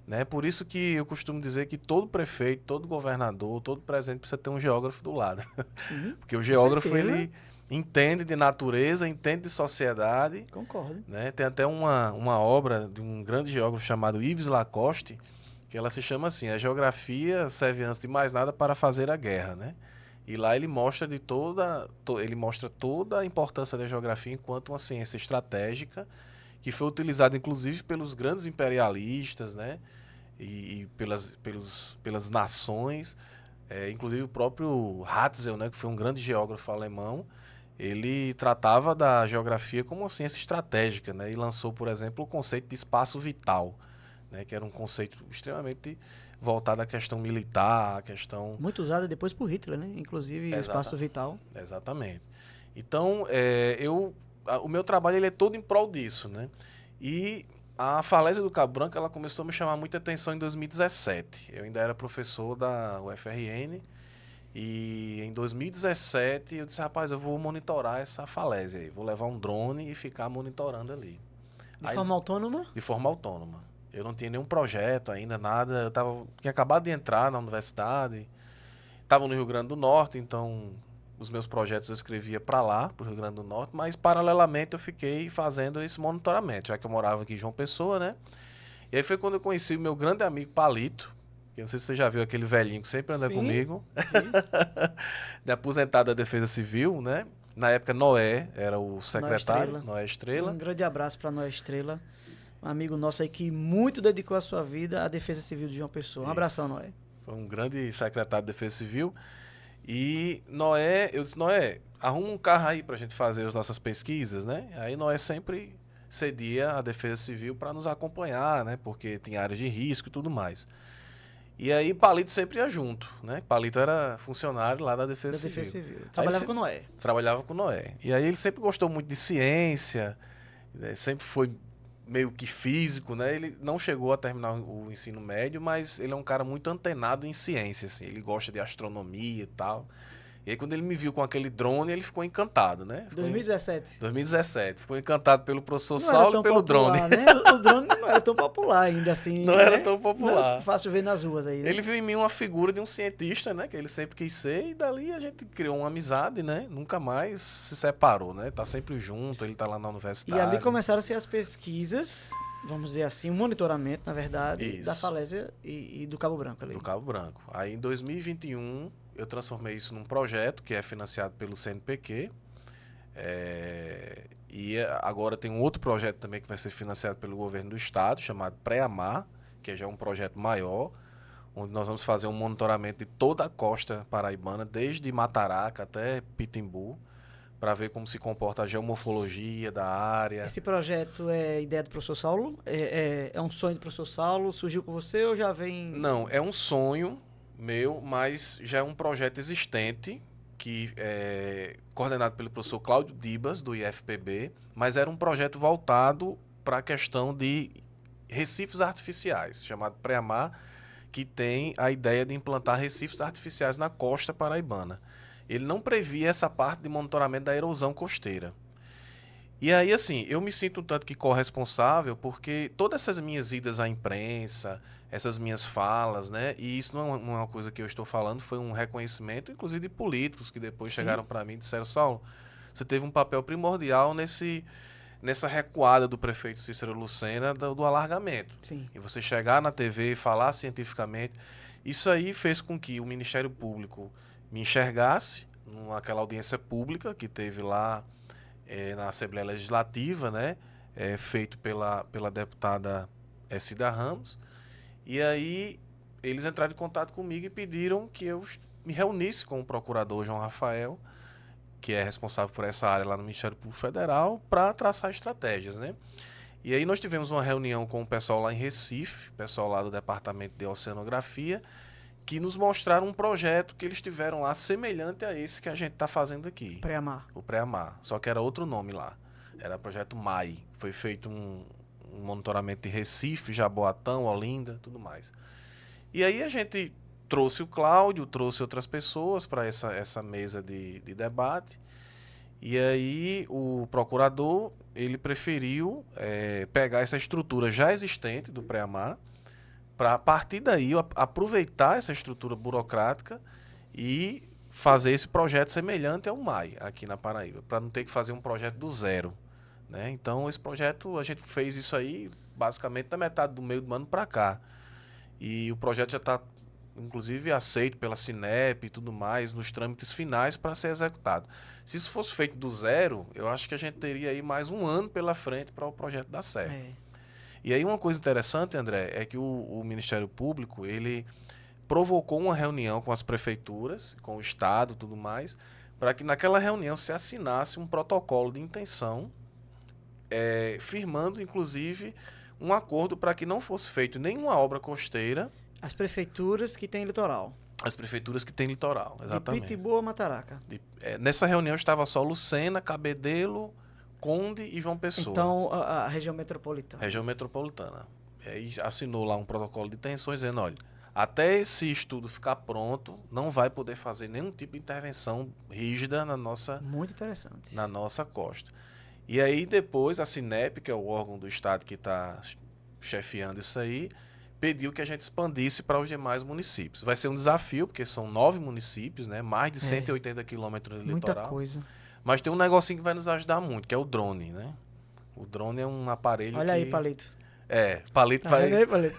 Né? Por isso que eu costumo dizer que todo prefeito, todo governador, todo presidente precisa ter um geógrafo do lado. Sim, Porque o com geógrafo certeza. ele entende de natureza, entende de sociedade. Concordo. Né? Tem até uma obra de um grande geógrafo chamado Yves Lacoste, que ela se chama assim: a geografia serve antes de mais nada para fazer a guerra, né? E lá ele mostra ele mostra toda a importância da geografia enquanto uma ciência estratégica que foi utilizada inclusive pelos grandes imperialistas, né? E pelas nações, inclusive o próprio Hatzel, né? Que foi um grande geógrafo alemão. Ele tratava da geografia como uma ciência estratégica, né? E lançou, por exemplo, o conceito de espaço vital, né? Que era um conceito extremamente voltado à questão militar, à questão... Muito usada depois por Hitler, né? Inclusive o espaço vital. Exatamente. Então, o meu trabalho ele é todo em prol disso, né? E a falésia do Cabo Branco ela começou a me chamar muita atenção em 2017. Eu ainda era professor da UFRN e em 2017 eu disse, rapaz, eu vou monitorar essa falésia aí. Vou levar um drone e ficar monitorando ali. De forma autônoma? De forma autônoma. Eu não tinha nenhum projeto ainda, nada. Tinha acabado de entrar na universidade. Estava no Rio Grande do Norte, então os meus projetos eu escrevia para lá, para o Rio Grande do Norte, mas paralelamente eu fiquei fazendo esse monitoramento, já que eu morava aqui em João Pessoa, né? E aí foi quando eu conheci o meu grande amigo Palito, que eu não sei se você já viu aquele velhinho que sempre anda comigo, de aposentado da Defesa Civil, né? Na época Noé era o secretário, Noé Estrela. Um grande abraço para Noé Estrela, um amigo nosso aí que muito dedicou a sua vida à Defesa Civil de João Pessoa. Um abração, Noé. Foi um grande secretário de Defesa Civil. E Noé, eu disse, Noé, arruma um carro aí pra gente fazer as nossas pesquisas, né? Aí Noé sempre cedia a Defesa Civil para nos acompanhar, né? Porque tinha áreas de risco e tudo mais. E aí Palito sempre ia junto, né? Palito era funcionário lá da Defesa Civil. Trabalhava com Noé. Trabalhava com Noé. E aí ele sempre gostou muito de ciência, né? Sempre foi meio que físico, né? Ele não chegou a terminar o ensino médio, mas ele é um cara muito antenado em ciência, assim. Ele gosta de astronomia e tal. E aí quando ele me viu com aquele drone, ele ficou encantado, né? 2017. Ficou encantado pelo professor Saulo e pelo drone. Né? O drone não era tão popular ainda assim. Não, né? Era tão popular. Não era fácil ver nas ruas aí, né? Ele viu em mim uma figura de um cientista, né? Que ele sempre quis ser. E dali a gente criou uma amizade, né? Nunca mais se separou, né? Tá sempre junto, ele tá lá na universidade. E ali começaram-se as pesquisas, vamos dizer assim, um monitoramento, na verdade, da falésia e do Cabo Branco ali. Do Cabo Branco. Aí em 2021... eu transformei isso num projeto que é financiado pelo CNPq. E agora tem um outro projeto também que vai ser financiado pelo governo do estado, chamado Pré-Amar, que já é um projeto maior, onde nós vamos fazer um monitoramento de toda a costa paraibana, desde Mataraca até Pitimbu, para ver como se comporta a geomorfologia da área. Esse projeto é ideia do professor Saulo? É um sonho do professor Saulo? Surgiu com você ou já vem... Não, é um sonho meu, mas já é um projeto existente, que é coordenado pelo professor Cláudio Dibas, do IFPB, mas era um projeto voltado para a questão de recifes artificiais, chamado Pré-Amar, que tem a ideia de implantar recifes artificiais na costa paraibana. Ele não previa essa parte de monitoramento da erosão costeira. E aí, assim, eu me sinto um tanto que corresponsável, porque todas essas minhas idas à imprensa, essas minhas falas, né? E isso não é uma coisa que eu estou falando, foi um reconhecimento, inclusive de políticos que depois chegaram para mim e disseram, Saulo, você teve um papel primordial nessa recuada do prefeito Cícero Lucena do alargamento. Sim. E você chegar na TV e falar cientificamente, isso aí fez com que o Ministério Público me enxergasse naquela audiência pública que teve lá na Assembleia Legislativa, né? Feito pela deputada Cida Ramos. E aí eles entraram em contato comigo e pediram que eu me reunisse com o procurador João Rafael que é responsável por essa área lá no Ministério Público Federal, para traçar estratégias, né? E aí nós tivemos uma reunião com o pessoal lá em Recife, o pessoal lá do Departamento de Oceanografia, que nos mostraram um projeto que eles tiveram lá semelhante a esse que a gente está fazendo aqui. Pré-amar. O Pré-Amar, só que era outro nome lá. Era o projeto MAI. Foi feito um monitoramento de Recife, Jaboatão, Olinda, tudo mais. E aí a gente trouxe o Cláudio, trouxe outras pessoas para essa mesa de debate. E aí o procurador, ele preferiu pegar essa estrutura já existente do Pré-Amar, para a partir daí aproveitar essa estrutura burocrática e fazer esse projeto semelhante ao MAI aqui na Paraíba, para não ter que fazer um projeto do zero, né? Então esse projeto, a gente fez isso aí basicamente da metade do meio do ano para cá. E o projeto já está, inclusive, aceito pela Cinep e tudo mais, nos trâmites finais para ser executado. Se isso fosse feito do zero, eu acho que a gente teria aí mais um ano pela frente para o projeto dar certo. E aí uma coisa interessante, André, é que o Ministério Público, ele provocou uma reunião com as prefeituras, com o Estado e tudo mais, para que naquela reunião se assinasse um protocolo de intenção, firmando, inclusive, um acordo para que não fosse feito nenhuma obra costeira. As prefeituras que têm litoral. As prefeituras que têm litoral, exatamente. De Pitibua, Mataraca. Nessa reunião estava só Lucena, Cabedelo, Conde e João Pessoa. Então, a região metropolitana. Região metropolitana. Aí assinou lá um protocolo de intenções dizendo, olha, até esse estudo ficar pronto, não vai poder fazer nenhum tipo de intervenção rígida na nossa... Muito interessante. Na nossa costa. E aí depois a Cinep, que é o órgão do Estado que está chefiando isso aí, pediu que a gente expandisse para os demais municípios. Vai ser um desafio, porque são 9 municípios, né? Mais de 180 quilômetros de litoral. Muita coisa. Mas tem um negocinho que vai nos ajudar muito, que é o drone, né? O drone é um aparelho Olha aí, Palito. Palito vai... Olha aí, Palito.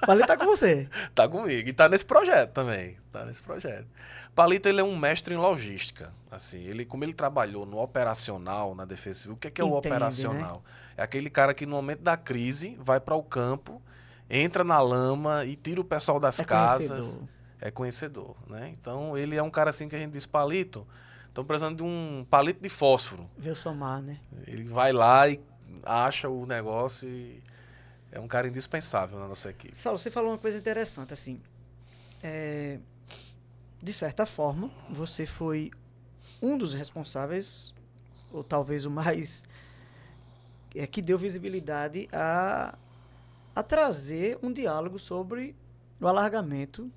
Palito tá com você. Tá comigo. E tá nesse projeto também. Tá nesse projeto. Palito, ele é um mestre em logística. Assim, como ele trabalhou no operacional, na Defesa Civil, o que é o operacional? Né? É aquele cara que no momento da crise vai para o campo, entra na lama e tira o pessoal das casas. É conhecedor, né? Então, ele é um cara assim que a gente diz, Palito, estão precisando de um palito de fósforo. Viu somar, né? Ele vai lá e acha o negócio e é um cara indispensável na nossa equipe. Saulo, você falou uma coisa interessante, assim. De certa forma, você foi um dos responsáveis, ou talvez o mais, que deu visibilidade a trazer um diálogo sobre o alargamento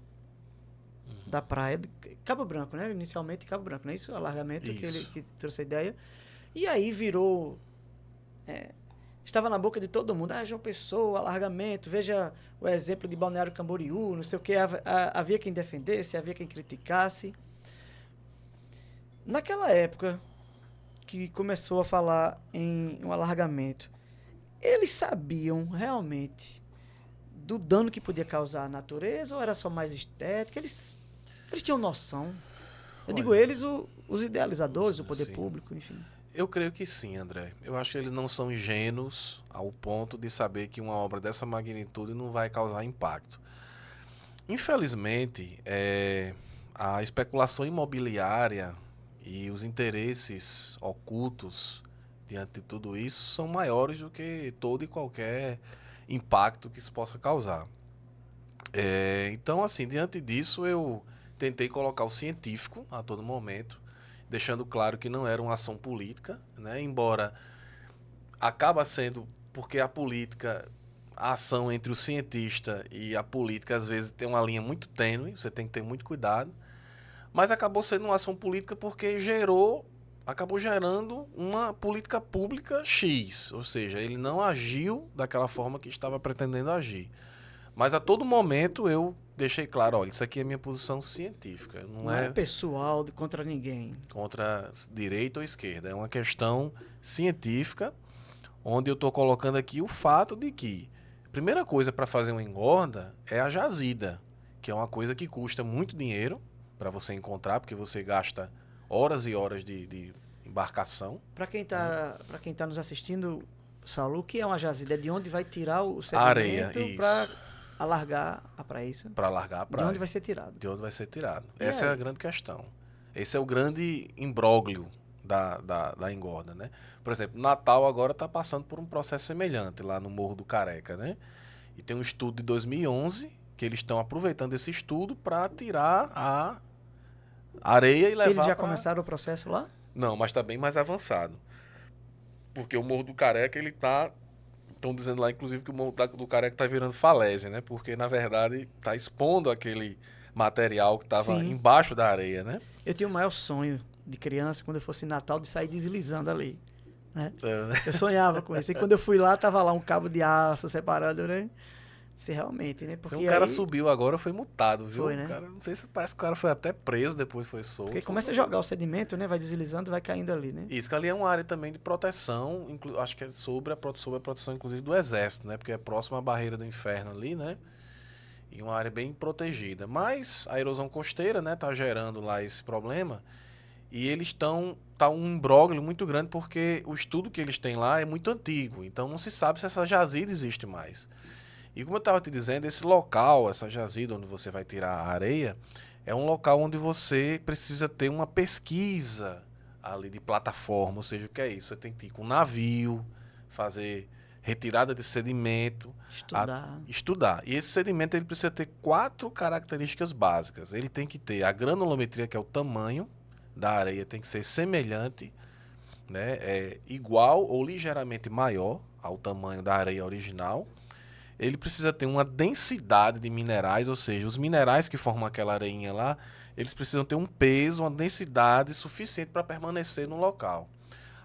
da praia de Cabo Branco, né? Inicialmente Cabo Branco, não é isso? O alargamento que trouxe a ideia. E aí virou... estava na boca de todo mundo. João Pessoa, alargamento, veja o exemplo de Balneário Camboriú, não sei o que. Havia quem defendesse, havia quem criticasse. Naquela época que começou a falar em um alargamento, eles sabiam realmente do dano que podia causar à natureza ou era só mais estética? Eles tinham noção. Eu digo eles, os idealizadores, o poder público, enfim. Eu creio que sim, André. Eu acho que eles não são ingênuos ao ponto de saber que uma obra dessa magnitude não vai causar impacto. Infelizmente, a especulação imobiliária e os interesses ocultos diante de tudo isso são maiores do que todo e qualquer impacto que isso possa causar. Então, assim, diante disso, eu tentei colocar o científico a todo momento, deixando claro que não era uma ação política, né? Embora acaba sendo, porque a política, a ação entre o cientista e a política, às vezes tem uma linha muito tênue, você tem que ter muito cuidado, mas acabou sendo uma ação política porque acabou gerando uma política pública X, ou seja, ele não agiu daquela forma que estava pretendendo agir. Mas a todo momento eu deixei claro, olha, isso aqui é minha posição científica. Não é pessoal contra ninguém. Contra direita ou esquerda. É uma questão científica, onde eu estou colocando aqui o fato de que a primeira coisa para fazer uma engorda é a jazida, que é uma coisa que custa muito dinheiro para você encontrar, porque você gasta horas e horas de embarcação. Para quem tá nos assistindo, Saulo, o que é uma jazida? É de onde vai tirar o sedimento areia para alargar a praia, isso? Para alargar a praia. De onde vai ser tirado? De onde vai ser tirado. Essa é a grande questão. Esse é o grande imbróglio da engorda, né? Por exemplo, Natal agora está passando por um processo semelhante lá no Morro do Careca, né? E tem um estudo de 2011 que eles estão aproveitando esse estudo para tirar a areia e levar Eles já pra... começaram o processo lá? Não, mas está bem mais avançado. Porque o Morro do Careca, ele tá... Estão dizendo lá, inclusive, que o Morro do Careca está virando falésia, né? Porque, na verdade, está expondo aquele material que estava Sim. embaixo da areia, né? Eu tinha o maior sonho de criança, quando eu fosse em Natal, de sair deslizando ali, né? Eu sonhava com isso. E quando eu fui lá, tava lá um cabo de aço separado, né? Se realmente, né? Foi Porque um cara aí... subiu agora, foi multado, viu? Foi, O né? cara, não sei se parece que o cara foi até preso, depois foi solto. Porque começa a jogar o sedimento, né? Vai deslizando, vai caindo ali, né? Isso, que ali é uma área também de proteção, acho que é sobre a proteção, inclusive, do exército, né? Porque é próximo à barreira do inferno ali, né? E uma área bem protegida. Mas a erosão costeira, né, tá gerando lá esse problema. E eles estão... Tá um imbróglio muito grande porque o estudo que eles têm lá é muito antigo. Então não se sabe se essa jazida existe mais. E como eu estava te dizendo, esse local, essa jazida onde você vai tirar a areia, é um local onde você precisa ter uma pesquisa ali de plataforma. Ou seja, o que é isso? Você tem que ir com um navio, fazer retirada de sedimento, estudar. E esse sedimento ele precisa ter 4 características básicas. Ele tem que ter a granulometria, que é o tamanho da areia, tem que ser semelhante, né? Igual ou ligeiramente maior ao tamanho da areia original. Ele precisa ter uma densidade de minerais, ou seja, os minerais que formam aquela areinha lá, eles precisam ter um peso, uma densidade suficiente para permanecer no local.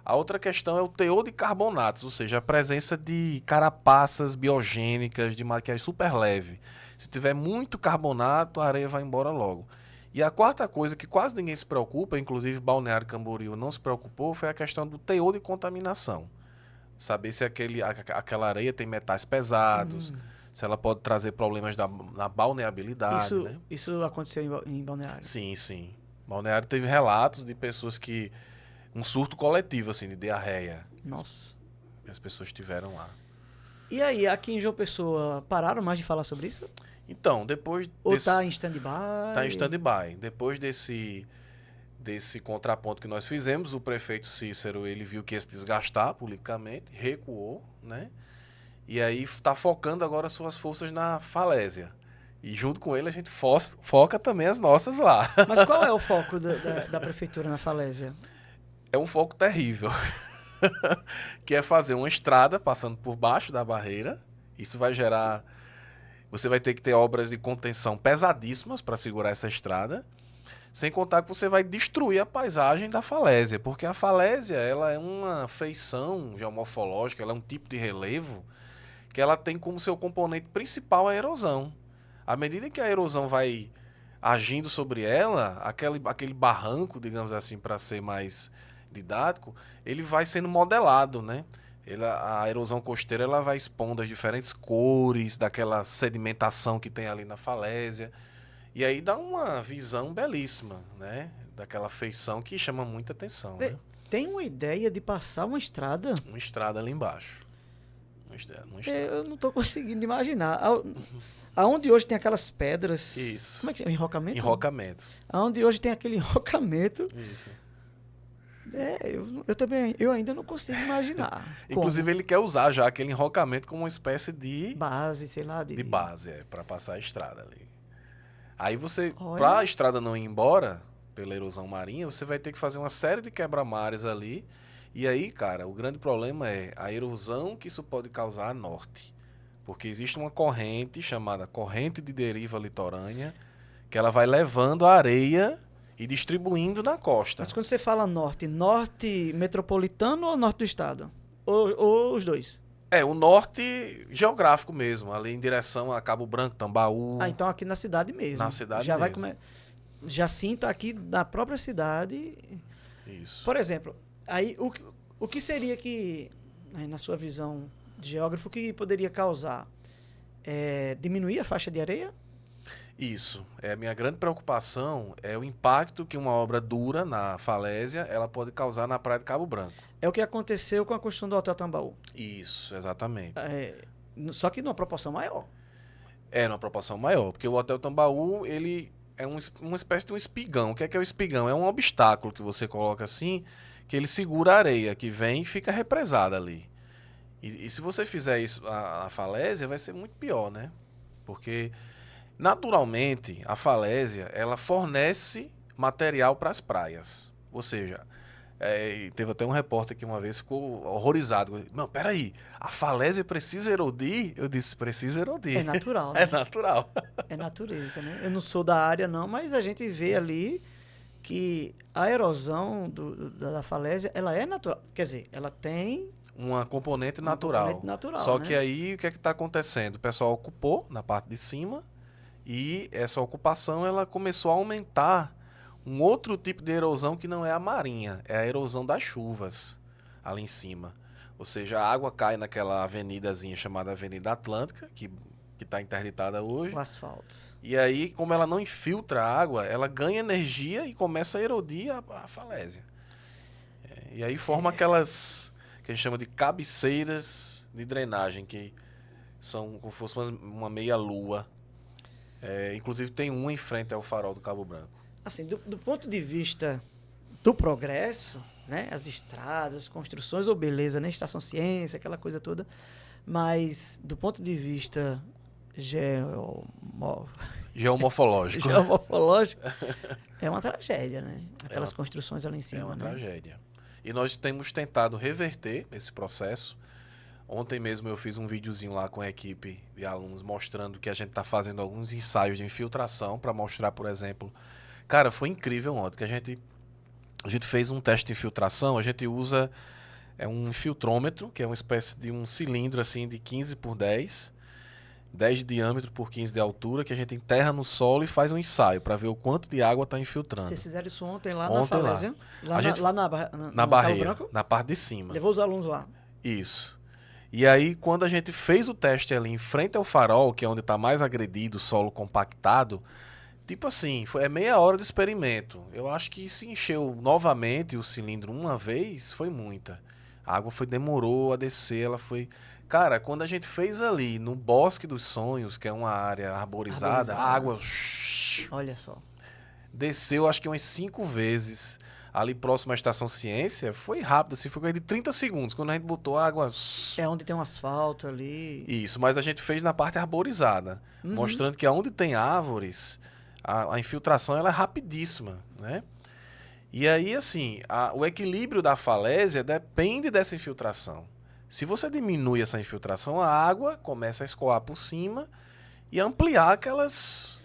A outra questão é o teor de carbonatos, ou seja, a presença de carapaças biogênicas de maquiagem super leve. Se tiver muito carbonato, a areia vai embora logo. E a quarta coisa que quase ninguém se preocupa, inclusive Balneário Camboriú não se preocupou, foi a questão do teor de contaminação. Saber se aquela areia tem metais pesados, se ela pode trazer problemas na balneabilidade, né? Isso aconteceu em Balneário? Sim, sim. Balneário teve relatos de pessoas que... Um surto coletivo, assim, de diarreia. Nossa. As pessoas tiveram lá. E aí, aqui em João Pessoa, pararam mais de falar sobre isso? Então, depois... Ou tá em stand-by? Tá em stand-by. Depois desse contraponto que nós fizemos, o prefeito Cícero, ele viu que ia se desgastar politicamente, recuou, né? E aí está focando agora suas forças na falésia. E junto com ele a gente foca também as nossas lá. Mas qual é o foco da prefeitura na falésia? É um foco terrível. Que é fazer uma estrada passando por baixo da barreira. Isso vai gerar... Você vai ter que ter obras de contenção pesadíssimas para segurar essa estrada. Sem contar que você vai destruir a paisagem da falésia, porque a falésia ela é uma feição geomorfológica, ela é um tipo de relevo que ela tem como seu componente principal a erosão. À medida que a erosão vai agindo sobre ela, aquele barranco, digamos assim, para ser mais didático, ele vai sendo modelado, né? A erosão costeira ela vai expondo as diferentes cores daquela sedimentação que tem ali na falésia. E aí dá uma visão belíssima, né? Daquela feição que chama muita atenção, né? Tem uma ideia de passar uma estrada? Uma estrada ali embaixo. Uma estrada. Eu não estou conseguindo imaginar. Aonde hoje tem aquelas pedras... Isso. Como é que chama? Enrocamento? Enrocamento. Aonde hoje tem aquele enrocamento... Isso. Eu ainda não consigo imaginar. Inclusive ele quer usar já aquele enrocamento como uma espécie de... Base, sei lá. De base, para passar a estrada ali. Aí você, Olha. Para a estrada não ir embora pela erosão marinha, você vai ter que fazer uma série de quebra-mares ali. E aí, cara, o grande problema é a erosão que isso pode causar a norte. Porque existe uma corrente chamada corrente de deriva litorânea, que ela vai levando a areia e distribuindo na costa. Mas quando você fala norte metropolitano ou norte do estado? Ou os dois? O norte geográfico mesmo, ali em direção a Cabo Branco, Tambaú. Então aqui na cidade mesmo. Na cidade já mesmo. Jacinto aqui na própria cidade. Isso. Por exemplo, aí o que seria que, na sua visão de geógrafo, que poderia causar? Diminuir a faixa de areia? Isso. A minha grande preocupação é o impacto que uma obra dura na falésia ela pode causar na praia de Cabo Branco. É o que aconteceu com a construção do Hotel Tambaú. Isso, exatamente. Só que numa proporção maior. Numa proporção maior, porque o Hotel Tambaú, ele é uma espécie de um espigão. O que é o espigão? É um obstáculo que você coloca assim, que ele segura a areia que vem e fica represada ali. E se você fizer isso, a falésia vai ser muito pior, né? Porque, naturalmente, a falésia, ela fornece material para as praias. Ou seja, teve até um repórter que uma vez ficou horrorizado. Não, peraí, a falésia precisa erodir? Eu disse, precisa erodir. É natural, né? É natural. É natureza, né? Eu não sou da área, não, mas a gente vê ali que a erosão da falésia, ela é natural. Quer dizer, ela tem Uma componente uma natural. componente natural, Só né? que aí, o que é que está acontecendo? O pessoal ocupou na parte de cima e essa ocupação ela começou a aumentar um outro tipo de erosão que não é a marinha, é a erosão das chuvas ali em cima. Ou seja, a água cai naquela avenidazinha chamada Avenida Atlântica, que está interditada hoje. O asfalto. E aí, como ela não infiltra a água, ela ganha energia e começa a erodir a falésia. E aí forma aquelas que a gente chama de cabeceiras de drenagem, que são como se fosse uma meia-lua. Inclusive tem uma em frente ao farol do Cabo Branco. Assim, do ponto de vista do progresso, né? As estradas, construções, ou beleza, né? Estação Ciência, aquela coisa toda. Mas, do ponto de vista Geomorfológico. geomorfológico, é uma tragédia, né? Aquelas construções ali em cima, É uma né? tragédia. E nós temos tentado reverter esse processo. Ontem mesmo eu fiz um videozinho lá com a equipe de alunos mostrando que a gente está fazendo alguns ensaios de infiltração para mostrar, por exemplo... Cara, foi incrível ontem que a gente fez um teste de infiltração. A gente usa um infiltrômetro, que é uma espécie de um cilindro assim de 15 por 10 de diâmetro por 15 de altura, que a gente enterra no solo e faz um ensaio para ver o quanto de água está infiltrando. Vocês fizeram isso ontem lá na Ontem falésia? A gente, Lá na no Cabo barreira, Branco? na parte de cima. Levou os alunos lá. Isso. E aí, quando a gente fez o teste ali em frente ao farol, que é onde está mais agredido, o solo compactado, tipo assim, é meia hora de experimento. Eu acho que se encheu novamente o cilindro uma vez, foi muita. A água demorou a descer, ela foi... Cara, quando a gente fez ali, no Bosque dos Sonhos, que é uma área arborizada, a água... Olha só. Desceu, acho que umas 5 vezes. Ali próximo à Estação Ciência, foi rápido, assim, foi coisa de 30 segundos. Quando a gente botou a água... É onde tem um asfalto ali. Isso, mas a gente fez na parte arborizada, mostrando que onde tem árvores, a infiltração ela é rapidíssima, né? E aí, assim, o equilíbrio da falésia depende dessa infiltração. Se você diminui essa infiltração, a água começa a escoar por cima e ampliar aquelas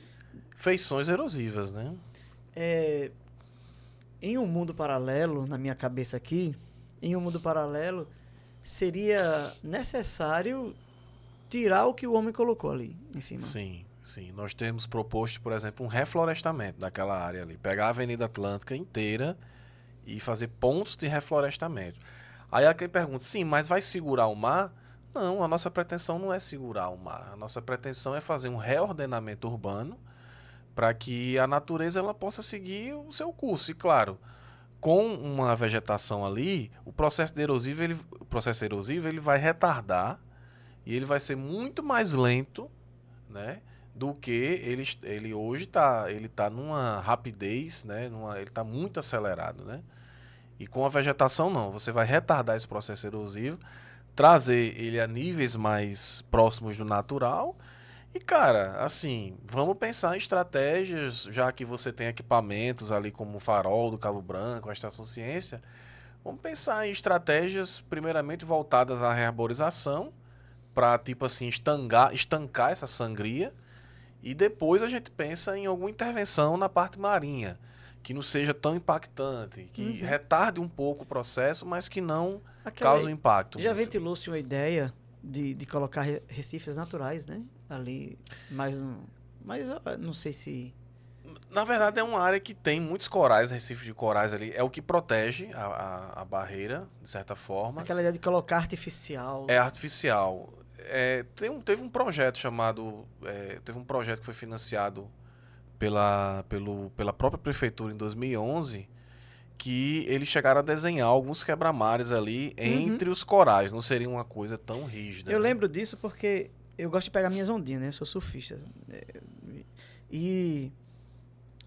feições erosivas, né? Em um mundo paralelo, na minha cabeça aqui, em um mundo paralelo, seria necessário tirar o que o homem colocou ali em cima. Sim, sim. Nós temos proposto, por exemplo, um reflorestamento daquela área ali. Pegar a Avenida Atlântica inteira e fazer pontos de reflorestamento. Aí há quem pergunta, sim, mas vai segurar o mar? Não, a nossa pretensão não é segurar o mar. A nossa pretensão é fazer um reordenamento urbano para que a natureza ela possa seguir o seu curso. E claro, com uma vegetação ali, o processo erosivo ele vai retardar e ele vai ser muito mais lento, né, do que ele hoje está. Ele está numa rapidez, né, ele está muito acelerado, né? E com a vegetação não, você vai retardar esse processo erosivo, trazer ele a níveis mais próximos do natural. E cara, assim, vamos pensar em estratégias, já que você tem equipamentos ali como o farol do Cabo Branco, a Estação Ciência, vamos pensar em estratégias primeiramente voltadas à rearborização, para tipo assim, estancar essa sangria, e depois a gente pensa em alguma intervenção na parte marinha, que não seja tão impactante, que retarde um pouco o processo, mas que não cause um impacto. Já ventilou-se uma ideia de colocar recifes naturais, né? Ali, mas não sei se... Na verdade, é uma área que tem muitos corais, recifes de corais ali. É o que protege a barreira, de certa forma. Aquela ideia de colocar artificial. É artificial. Teve um projeto chamado... teve um projeto que foi financiado pela própria prefeitura em 2011, que eles chegaram a desenhar alguns quebra-mares ali entre os corais. Não seria uma coisa tão rígida. Eu lembro disso porque eu gosto de pegar minhas ondinhas, né? Eu sou surfista. E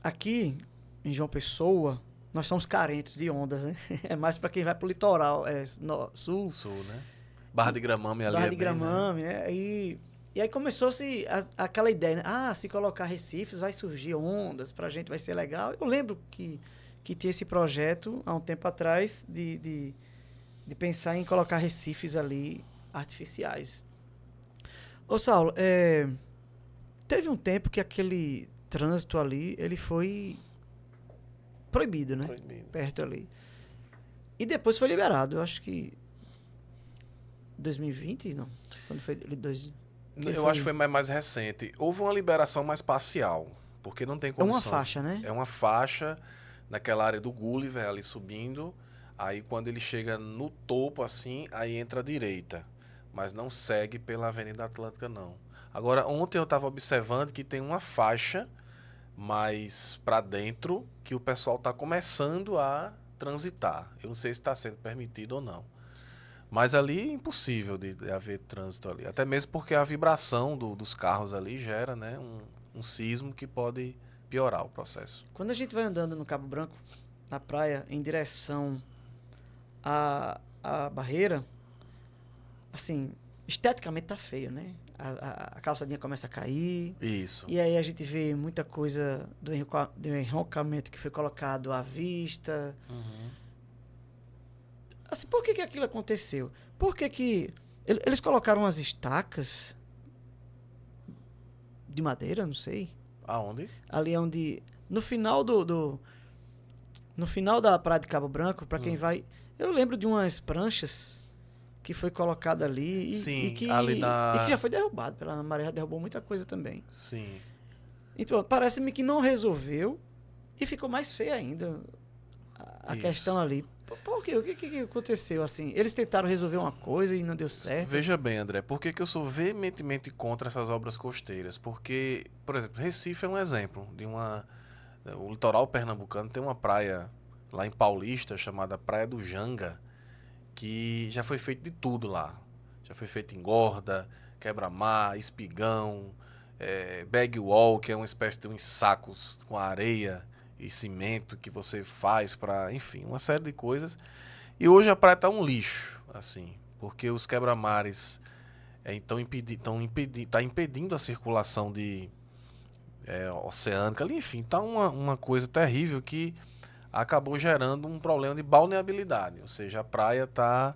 aqui, em João Pessoa, nós somos carentes de ondas, né? É mais para quem vai pro litoral, sul. Sul, né? Barra de Gramame ali Barra é de bem, né? Gramame, né? E aí começou-se aquela ideia, né? Ah, se colocar recifes vai surgir ondas, pra gente vai ser legal. Eu lembro que tinha esse projeto há um tempo atrás de pensar em colocar recifes ali artificiais. Ô Saulo, teve um tempo que aquele trânsito ali, ele foi proibido, né? Proibido. Perto ali. E depois foi liberado. Eu acho que 2020, não. Quando foi ele Eu acho que foi mais recente. Houve uma liberação mais parcial, porque não tem É uma condição. faixa, né? É uma faixa naquela área do Gulliver ali subindo. Aí quando ele chega no topo assim, aí entra à direita, mas não segue pela Avenida Atlântica não. Agora ontem eu estava observando que tem uma faixa mais para dentro que o pessoal está começando a transitar. Eu não sei se está sendo permitido ou não. Mas ali é impossível de haver trânsito ali. Até mesmo porque a vibração dos carros ali gera, né, um sismo que pode piorar o processo. Quando a gente vai andando no Cabo Branco, na praia, em direção à barreira, assim, esteticamente tá feio, né? A calçadinha começa a cair. Isso. E aí a gente vê muita coisa do enrocamento que foi colocado à vista. Uhum. Assim, por que aquilo aconteceu? Por que eles colocaram as estacas de madeira, não sei. Aonde? Ali onde... No final no final da Praia de Cabo Branco, para quem vai... Eu lembro de umas pranchas que foi colocada ali Sim, e que ali na... e que já foi derrubado pela maré, já derrubou muita coisa também. Sim. Então, parece-me que não resolveu e ficou mais feia ainda a questão ali. Por quê? O que aconteceu assim? Eles tentaram resolver uma coisa e não deu certo. Veja bem, André, por que eu sou veementemente contra essas obras costeiras? Porque, por exemplo, Recife é um exemplo de uma... O litoral pernambucano tem uma praia lá em Paulista chamada Praia do Janga, que já foi feito de tudo lá. Já foi feito engorda, quebra-mar, espigão, bag wall, que é uma espécie de uns sacos com areia e cimento que você faz para, enfim, uma série de coisas. E hoje a praia tá um lixo, assim, porque os quebra-mares tá impedindo a circulação oceânica ali, enfim, tá uma coisa terrível que acabou gerando um problema de balneabilidade, ou seja, a praia tá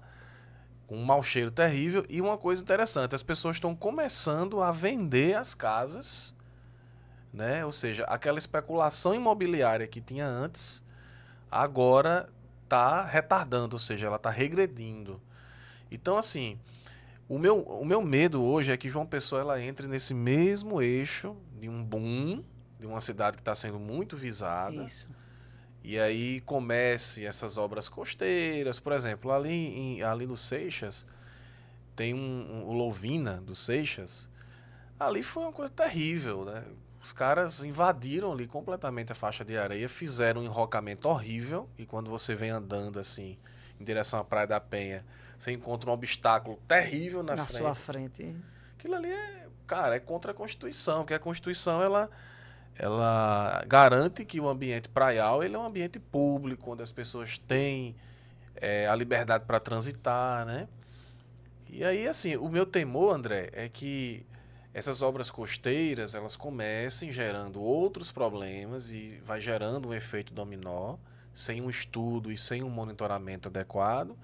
com um mau cheiro terrível. E uma coisa interessante, as pessoas estão começando a vender as casas, né? Ou seja, aquela especulação imobiliária que tinha antes, agora está retardando, ou seja, ela está regredindo. Então, assim, o meu medo hoje é que João Pessoa ela entre nesse mesmo eixo de um boom, de uma cidade que está sendo muito visada. Isso. E aí comece essas obras costeiras, por exemplo, ali no Seixas, tem o Louvina do Seixas. Ali foi uma coisa terrível, né? Os caras invadiram ali completamente a faixa de areia, fizeram um enrocamento horrível, e quando você vem andando assim, em direção à Praia da Penha, você encontra um obstáculo terrível na frente. sua frente. Aquilo ali é contra a Constituição, porque a Constituição, ela garante que o ambiente praial ele é um ambiente público, onde as pessoas têm a liberdade para transitar, né? E aí, assim, o meu temor, André, é que essas obras costeiras, elas comecem gerando outros problemas e vai gerando um efeito dominó, sem um estudo e sem um monitoramento adequado.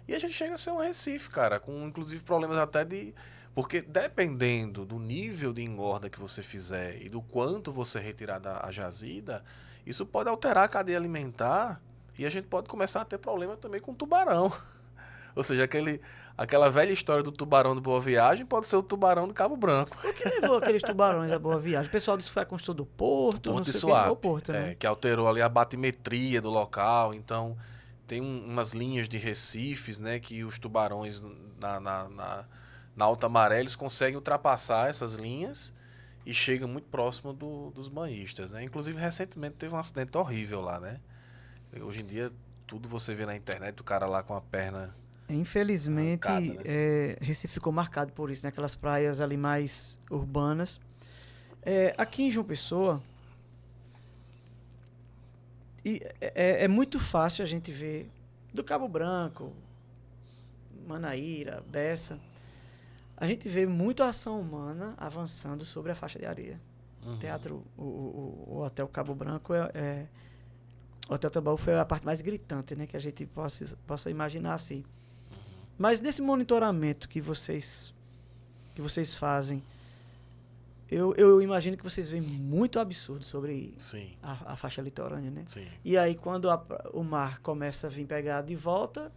E a gente chega a ser um Recife, cara, com inclusive problemas até de... Porque dependendo do nível de engorda que você fizer e do quanto você retirar da jazida, isso pode alterar a cadeia alimentar e a gente pode começar a ter problema também com tubarão. Ou seja, aquela velha história do tubarão do Boa Viagem pode ser o tubarão do Cabo Branco. O que levou aqueles tubarões à Boa Viagem? O pessoal disse que foi a construção do porto, não Porto sei de o que, o Suape, porto, né? que alterou ali a batimetria do local. Então, tem umas linhas de recifes, né, que os tubarões na alta maré eles conseguem ultrapassar essas linhas e chegam muito próximo dos banhistas, né? Inclusive, recentemente teve um acidente horrível lá, né? Hoje em dia, tudo você vê na internet, o cara lá com a perna Infelizmente, arrancada, né? Recife ficou marcado por isso, né? Aquelas praias ali mais urbanas. Aqui em João Pessoa, E é muito fácil a gente ver do Cabo Branco, Manaíra, Bessa, a gente vê muito a ação humana avançando sobre a faixa de areia. Uhum. Teatro, o Hotel Cabo Branco o Hotel Tambaú foi a parte mais gritante, né, que a gente possa imaginar assim. Mas nesse monitoramento que vocês fazem, eu imagino que vocês veem muito absurdo sobre Sim, a faixa litorânea, né? sim. E aí quando o mar começa a vir pegar de volta,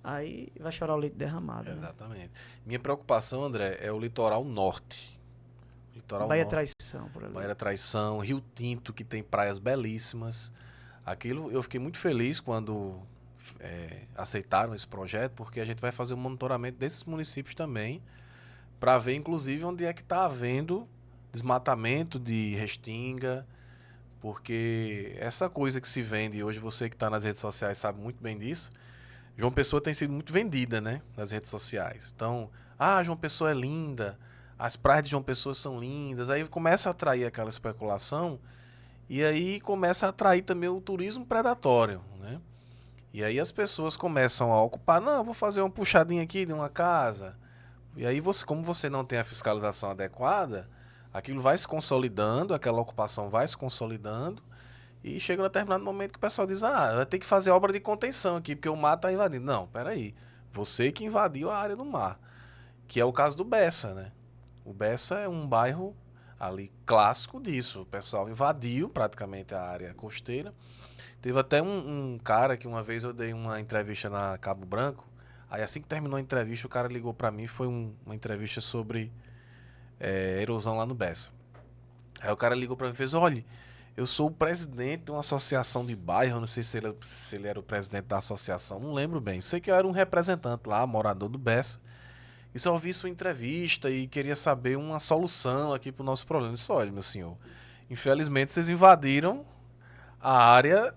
aí vai chorar o leite derramado, né? Exatamente. Minha preocupação, André, é o litoral norte. Litoral Baía norte. Traição, por ali. Baía da Traição, Rio Tinto, que tem praias belíssimas. Aquilo eu fiquei muito feliz quando aceitaram esse projeto, porque a gente vai fazer um monitoramento desses municípios também, para ver inclusive onde é que está havendo desmatamento de restinga, porque essa coisa que se vende hoje, você que está nas redes sociais sabe muito bem disso. João Pessoa tem sido muito vendida, né, nas redes sociais. Então, João Pessoa é linda, as praias de João Pessoa são lindas, aí começa a atrair aquela especulação e aí começa a atrair também o turismo predatório, né? E aí as pessoas começam a ocupar, não, vou fazer uma puxadinha aqui de uma casa. E aí você, como você não tem a fiscalização adequada, aquilo vai se consolidando, aquela ocupação vai se consolidando e chega um determinado momento que o pessoal diz, vai ter que fazer obra de contenção aqui, porque o mar está invadindo. Não, peraí, você que invadiu a área do mar, que é o caso do Bessa, né? O Bessa é um bairro ali clássico disso, o pessoal invadiu praticamente a área costeira. Teve até um cara que uma vez eu dei uma entrevista na Cabo Branco, aí assim que terminou a entrevista o cara ligou para mim, foi uma entrevista sobre erosão lá no Bessa. Aí o cara ligou para mim e fez, olha, eu sou o presidente de uma associação de bairro, não sei se ele era o presidente da associação, não lembro bem. Sei que eu era um representante lá, morador do Bessa. E só ouvi sua entrevista e queria saber uma solução aqui pro nosso problema. Eu disse, olha, meu senhor, infelizmente vocês invadiram a área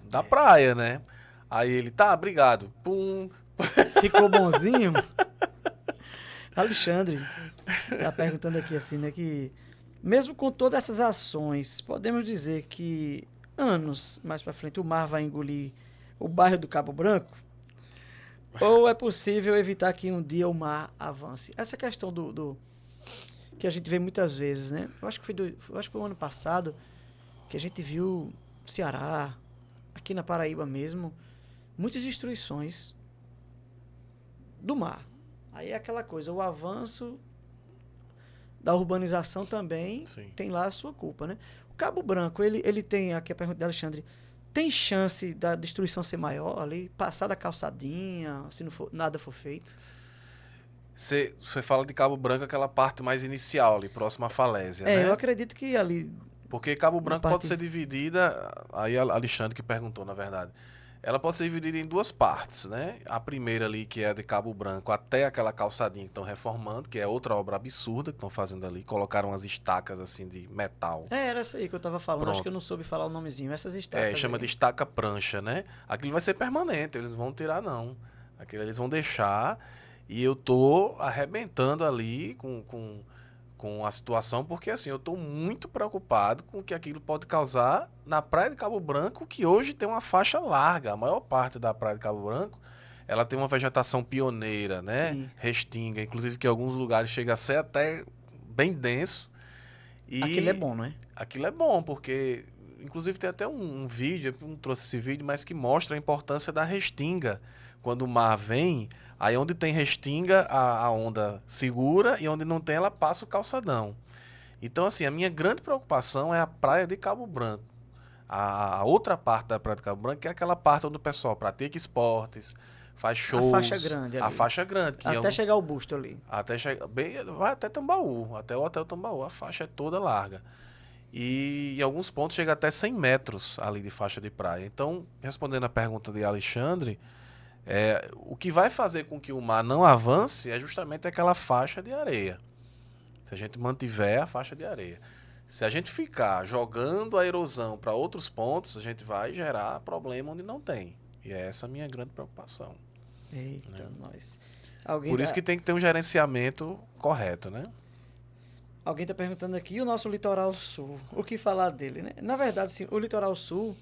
da praia, né? Aí ele, tá, obrigado. Pum. Ficou bonzinho? Alexandre tá perguntando aqui assim, né, que mesmo com todas essas ações, podemos dizer que anos mais para frente o mar vai engolir o bairro do Cabo Branco? Ou é possível evitar que um dia o mar avance? Essa questão do que a gente vê muitas vezes, né? Eu acho que foi o ano passado que a gente viu Ceará, aqui na Paraíba mesmo, muitas destruições do mar. Aí é aquela coisa, o avanço da urbanização também Sim. tem lá a sua culpa, né? O Cabo Branco, ele tem, aqui a pergunta de Alexandre, tem chance da destruição ser maior ali, passar da calçadinha, se não for, nada for feito? Você fala de Cabo Branco, aquela parte mais inicial ali, próxima à falésia, né? Eu acredito que ali Porque Cabo na Branco pode parte... ser dividida, aí a Alexandre que perguntou, na verdade. Ela pode ser dividida em duas partes, né? A primeira ali, que é de Cabo Branco até aquela calçadinha que estão reformando, que é outra obra absurda que estão fazendo ali. Colocaram umas estacas assim de metal. era essa aí que eu tava falando, Pronto. acho que eu não soube falar o nomezinho, essas estacas Chama aí. de estaca prancha, né? Aquilo vai ser permanente, eles não vão tirar não. Aquilo eles vão deixar e eu tô arrebentando ali com a situação, porque assim, eu tô muito preocupado com o que aquilo pode causar na Praia de Cabo Branco, que hoje tem uma faixa larga. A maior parte da Praia de Cabo Branco, ela tem uma vegetação pioneira, né? Sim. Restinga, inclusive que em alguns lugares chega a ser até bem denso. E Aquilo é bom, não é? aquilo é bom, porque inclusive tem até um vídeo, eu não trouxe esse vídeo, mas que mostra a importância da restinga. Quando o mar vem, aí onde tem restinga, a onda segura, e onde não tem, ela passa o calçadão. Então, assim, a minha grande preocupação é a praia de Cabo Branco. A outra parte da praia de Cabo Branco, que é aquela parte onde o pessoal pratica esportes, faz shows. A faixa grande ali. A faixa grande. Que até chegar ao busto ali. Até chegar, vai até Tambaú, até o Hotel Tambaú, a faixa é toda larga. E em alguns pontos chega até 100 metros ali de faixa de praia. Então, respondendo a pergunta de Alexandre, o que vai fazer com que o mar não avance é justamente aquela faixa de areia. Se a gente mantiver a faixa de areia. Se a gente ficar jogando a erosão para outros pontos, a gente vai gerar problema onde não tem. E é essa a minha grande preocupação. Eita, nós. Por isso que tem que ter um gerenciamento correto, né? Alguém está perguntando aqui, o nosso litoral sul, o que falar dele, né? Na verdade, sim, o litoral sul,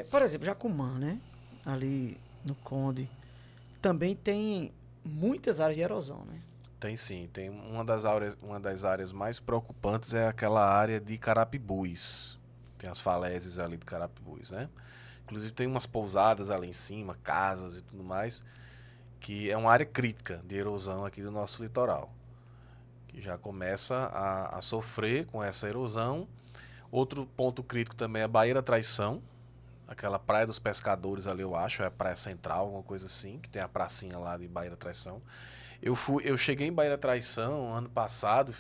por exemplo, Jacumã, né? Ali no Conde, também tem muitas áreas de erosão, né? Tem sim, tem uma das áreas mais preocupantes é aquela área de Carapibus. Tem as falésias ali de Carapibus, né? Inclusive tem umas pousadas ali em cima, casas e tudo mais, que é uma área crítica de erosão aqui do nosso litoral, que já começa a sofrer com essa erosão. Outro ponto crítico também é a Baía da Traição, aquela Praia dos Pescadores ali, eu acho, é a Praia Central, alguma coisa assim, que tem a pracinha lá de Baía da Traição. Eu cheguei em Baía da Traição ano passado,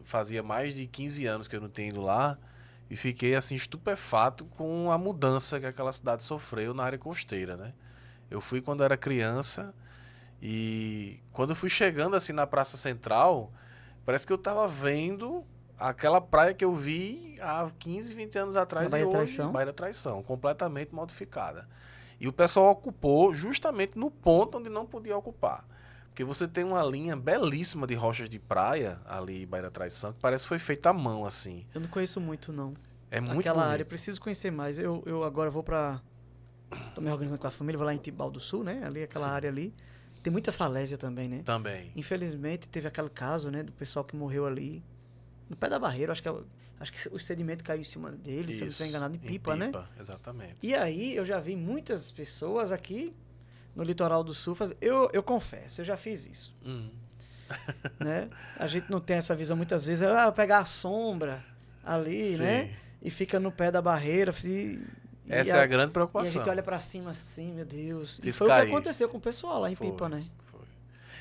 fazia mais de 15 anos que eu não tenho ido lá, e fiquei assim estupefato com a mudança que aquela cidade sofreu na área costeira, né? Eu fui quando era criança e quando eu fui chegando assim na Praça Central, parece que eu tava vendo aquela praia que eu vi há 15, 20 anos atrás Na e Baía da hoje, Traição. Baía da Traição, completamente modificada. E o pessoal ocupou justamente no ponto onde não podia ocupar. Porque você tem uma linha belíssima de rochas de praia ali em Baía da Traição, que parece que foi feita à mão, assim. Eu não conheço muito, não. É muito Aquela área, bonito. preciso conhecer mais. Eu agora vou pra... Tô me organizando com a família, vou lá em Tibau do Sul, né? Ali, aquela Sim. área ali. Tem muita falésia também, né? Também. Infelizmente, teve aquele caso, né? Do pessoal que morreu ali. No pé da barreira, acho que o sedimento caiu em cima dele, se eu não estou enganado, em Pipa, né? Exatamente. E aí, eu já vi muitas pessoas aqui no litoral do sul fazer... Eu confesso, eu já fiz isso. Né? A gente não tem essa visão muitas vezes. Pegar a sombra ali, Sim. né? E fica no pé da barreira. Essa é a grande E a preocupação. gente olha pra cima assim, meu Deus. E Se foi o que cair. aconteceu com o pessoal lá em Foi, Pipa, né? foi.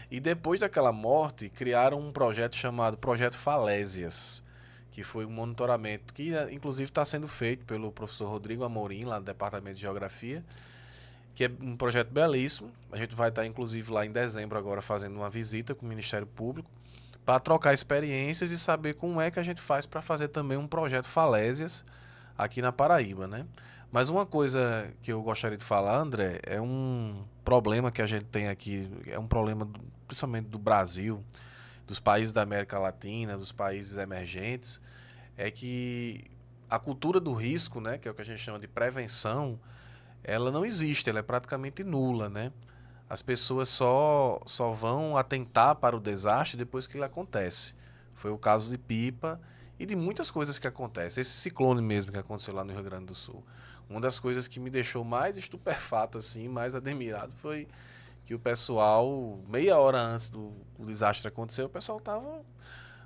E depois daquela morte, criaram um projeto chamado Projeto Falésias, que foi um monitoramento que, inclusive, está sendo feito pelo professor Rodrigo Amorim, lá do Departamento de Geografia, que é um projeto belíssimo. A gente vai estar, inclusive, lá em dezembro agora fazendo uma visita com o Ministério Público para trocar experiências e saber como é que a gente faz para fazer também um projeto Falésias aqui na Paraíba, né? Mas uma coisa que eu gostaria de falar, André, é um problema que a gente tem aqui, é um problema principalmente do Brasil, dos países da América Latina, dos países emergentes, é que a cultura do risco, né, que é o que a gente chama de prevenção, ela não existe, ela é praticamente nula, né? As pessoas só vão atentar para o desastre depois que ele acontece. Foi o caso de Pipa e de muitas coisas que acontecem. Esse ciclone mesmo que aconteceu lá no Rio Grande do Sul. Uma das coisas que me deixou mais estupefato, assim, mais admirado, foi que o pessoal, meia hora antes do desastre acontecer, o pessoal tava...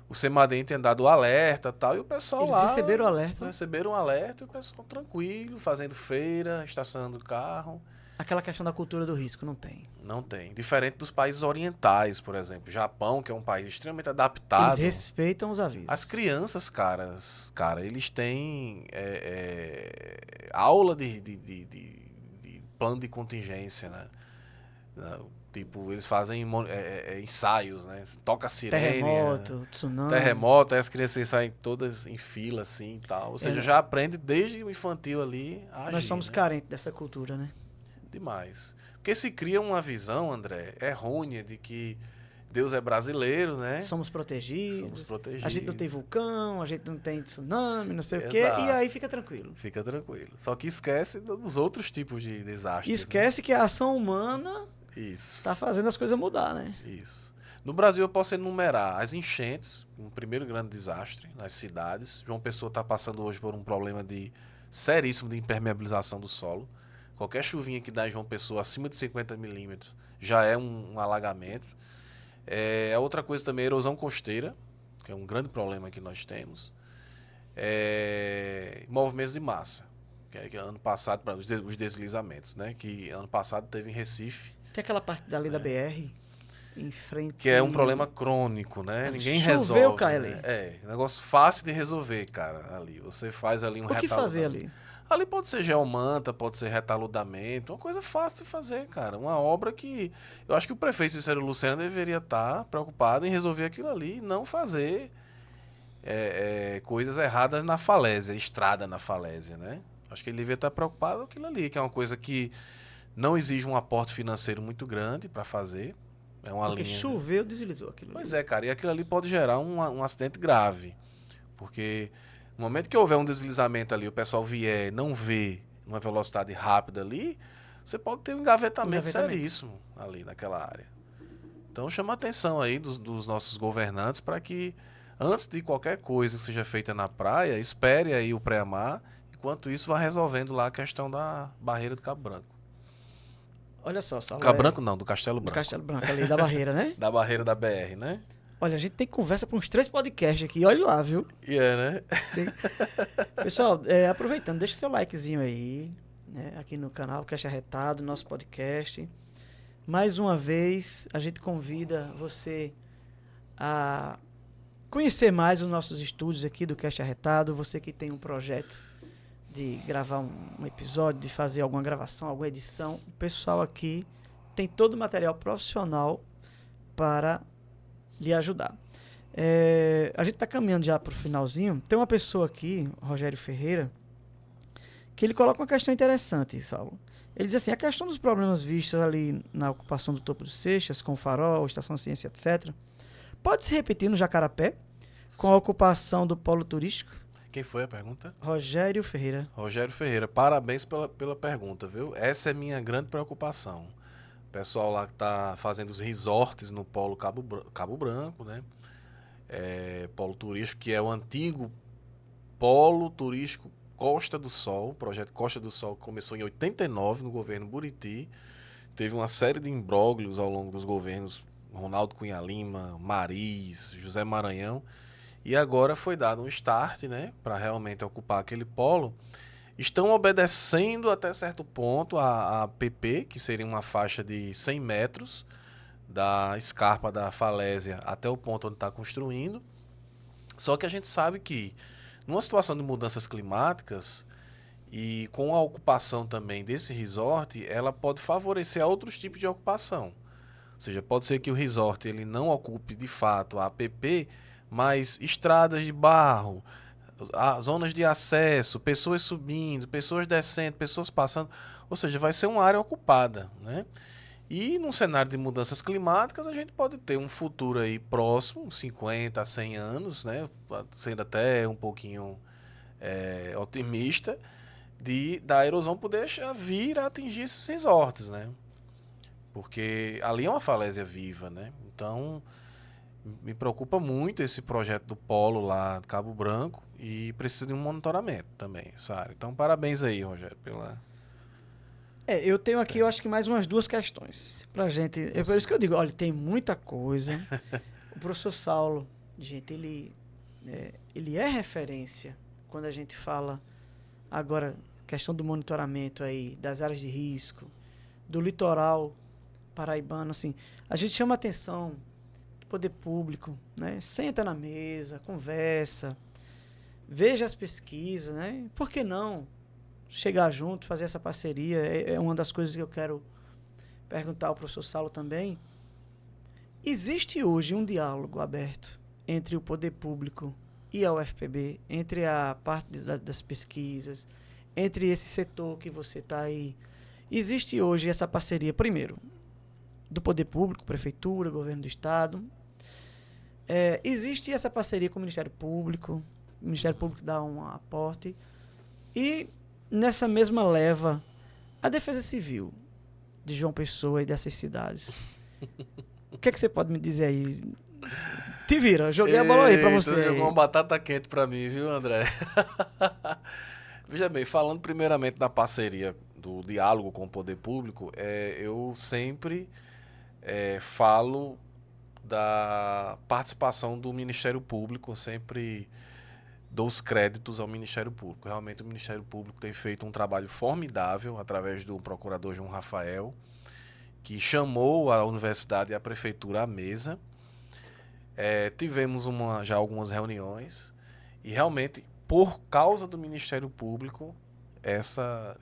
O Semadem tinha dado o alerta e tal, e o pessoal Eles lá... receberam o alerta. Receberam o alerta e o pessoal tranquilo, fazendo feira, estacionando o carro. Aquela questão da cultura do risco, não tem. Não tem. Diferente dos países orientais, por exemplo. Japão, que é um país extremamente adaptado. Eles respeitam os avisos. As crianças, cara, eles têm aula de plano de contingência, né? Tipo, eles fazem ensaios, né? Toca a sirene. Terremoto, tsunami. Terremoto, aí as crianças saem todas em fila, assim, e tal. Ou seja, já aprende desde o infantil ali a agir, Nós somos né? carentes dessa cultura, né? Demais. Porque se cria uma visão, André, errônea de que Deus é brasileiro, né? Somos protegidos. Somos protegidos. A gente não tem vulcão, a gente não tem tsunami, não sei o quê. Exato. E aí fica tranquilo. Fica tranquilo. Só que esquece dos outros tipos de desastres. E esquece que a ação humana Isso. tá fazendo as coisas mudar, né? Isso. No Brasil eu posso enumerar as enchentes, um primeiro grande desastre nas cidades. João Pessoa está passando hoje por um problema seríssimo de impermeabilização do solo. Qualquer chuvinha que dá em João Pessoa acima de 50 milímetros já é um alagamento. A outra coisa também é a erosão costeira, que é um grande problema que nós temos. Movimentos de massa, que ano passado, os deslizamentos, né? Que ano passado teve em Recife. Tem aquela parte dali da BR, em frente... Que é um problema crônico, né? Ninguém Choveu, resolve. cai Né? ali. Negócio fácil de resolver, cara, ali. Você faz ali um O que fazer ali? Ali pode ser geomanta, pode ser retaludamento, uma coisa fácil de fazer, cara. Uma obra que... Eu acho que o prefeito Cícero Lucena deveria estar preocupado em resolver aquilo ali e não fazer coisas erradas na falésia, estrada na falésia, né? Acho que ele deveria estar preocupado com aquilo ali, que é uma coisa que não exige um aporte financeiro muito grande para fazer, É uma Porque linha. choveu, deslizou aquilo. Pois é, cara, e aquilo ali pode gerar um acidente grave. Porque no momento que houver um deslizamento ali, o pessoal vier não vê uma velocidade rápida ali, você pode ter um engavetamento seríssimo ali naquela área. Então chama a atenção aí dos nossos governantes para que, antes de qualquer coisa que seja feita na praia, espere aí o pré-mar, enquanto isso vai resolvendo lá a questão da barreira do Cabo Branco. Olha só, Saulo, Cabo Branco não, do Castelo do Branco. Castelo Branco ali, da barreira, né? Da barreira da BR, né? Olha, a gente tem conversa para uns 3 podcasts aqui, olha lá, viu? E é, né? Pessoal, aproveitando, deixa seu likezinho aí, né? Aqui no canal Cast Arretado, nosso podcast. Mais uma vez, a gente convida você a conhecer mais os nossos estúdios aqui do Cast Arretado. Você que tem um projeto de gravar um episódio, de fazer alguma gravação, alguma edição, o pessoal aqui tem todo o material profissional para lhe ajudar. A gente está caminhando já para o finalzinho. Tem uma pessoa aqui, Rogério Ferreira, que ele coloca uma questão interessante, Saulo. Ele diz assim, a questão dos problemas vistos ali na ocupação do Topo dos Seixas, com o Farol, Estação Ciência, etc., pode se repetir no Jacarapé, com a ocupação do polo turístico? Quem foi a pergunta? Rogério Ferreira. Rogério Ferreira, parabéns pela pergunta, viu? Essa é minha grande preocupação. O pessoal lá que está fazendo os resorts no polo Cabo Branco, né? Polo turístico, que é o antigo polo turístico Costa do Sol. O projeto Costa do Sol começou em 89 no governo Buriti. Teve uma série de imbróglios ao longo dos governos Ronaldo Cunha Lima, Mariz, José Maranhão. E agora foi dado um start, né, para realmente ocupar aquele polo. Estão obedecendo até certo ponto a PP, que seria uma faixa de 100 metros da escarpa da falésia até o ponto onde está construindo. Só que a gente sabe que, numa situação de mudanças climáticas e com a ocupação também desse resort, ela pode favorecer a outros tipos de ocupação. Ou seja, pode ser que o resort ele não ocupe de fato a APP, mas estradas de barro, zonas de acesso, pessoas subindo, pessoas descendo, pessoas passando. Ou seja, vai ser uma área ocupada, né? E num cenário de mudanças climáticas, a gente pode ter um futuro aí próximo, 50 a 100 anos, né? Sendo até um pouquinho otimista, da erosão poder vir a atingir esses resorts, né? Porque ali é uma falésia viva, né? Então, me preocupa muito esse projeto do polo lá de Cabo Branco e precisa de um monitoramento também, sabe? Então, parabéns aí, Rogério, pela... Eu tenho aqui, eu acho que mais umas 2 questões pra gente. É por isso que eu digo, olha, tem muita coisa. O professor Saulo, gente, ele é referência quando a gente fala agora, questão do monitoramento aí, das áreas de risco, do litoral paraibano, assim. A gente chama a atenção do poder público, né? Senta na mesa, conversa, veja as pesquisas, né? Por que não chegar junto, fazer essa parceria? É uma das coisas que eu quero perguntar ao professor Saulo também. Existe hoje um diálogo aberto entre o poder público e a UFPB, entre a parte das pesquisas, entre esse setor que você está aí? Existe hoje essa parceria, primeiro, do poder público, prefeitura, governo do estado. Existe essa parceria com o Ministério Público dá um aporte. E nessa mesma leva, a Defesa Civil de João Pessoa e dessas cidades. O que é que você pode me dizer aí? Te vira, joguei a bola aí pra você. Você jogou uma batata quente pra mim, viu, André? Veja bem, falando primeiramente da parceria, do diálogo com o poder público, eu sempre falo da participação do Ministério Público, sempre dou os créditos ao Ministério Público. Realmente o Ministério Público tem feito um trabalho formidável através do procurador João Rafael, que chamou a universidade e a prefeitura à mesa. Tivemos já algumas reuniões e realmente, por causa do Ministério Público,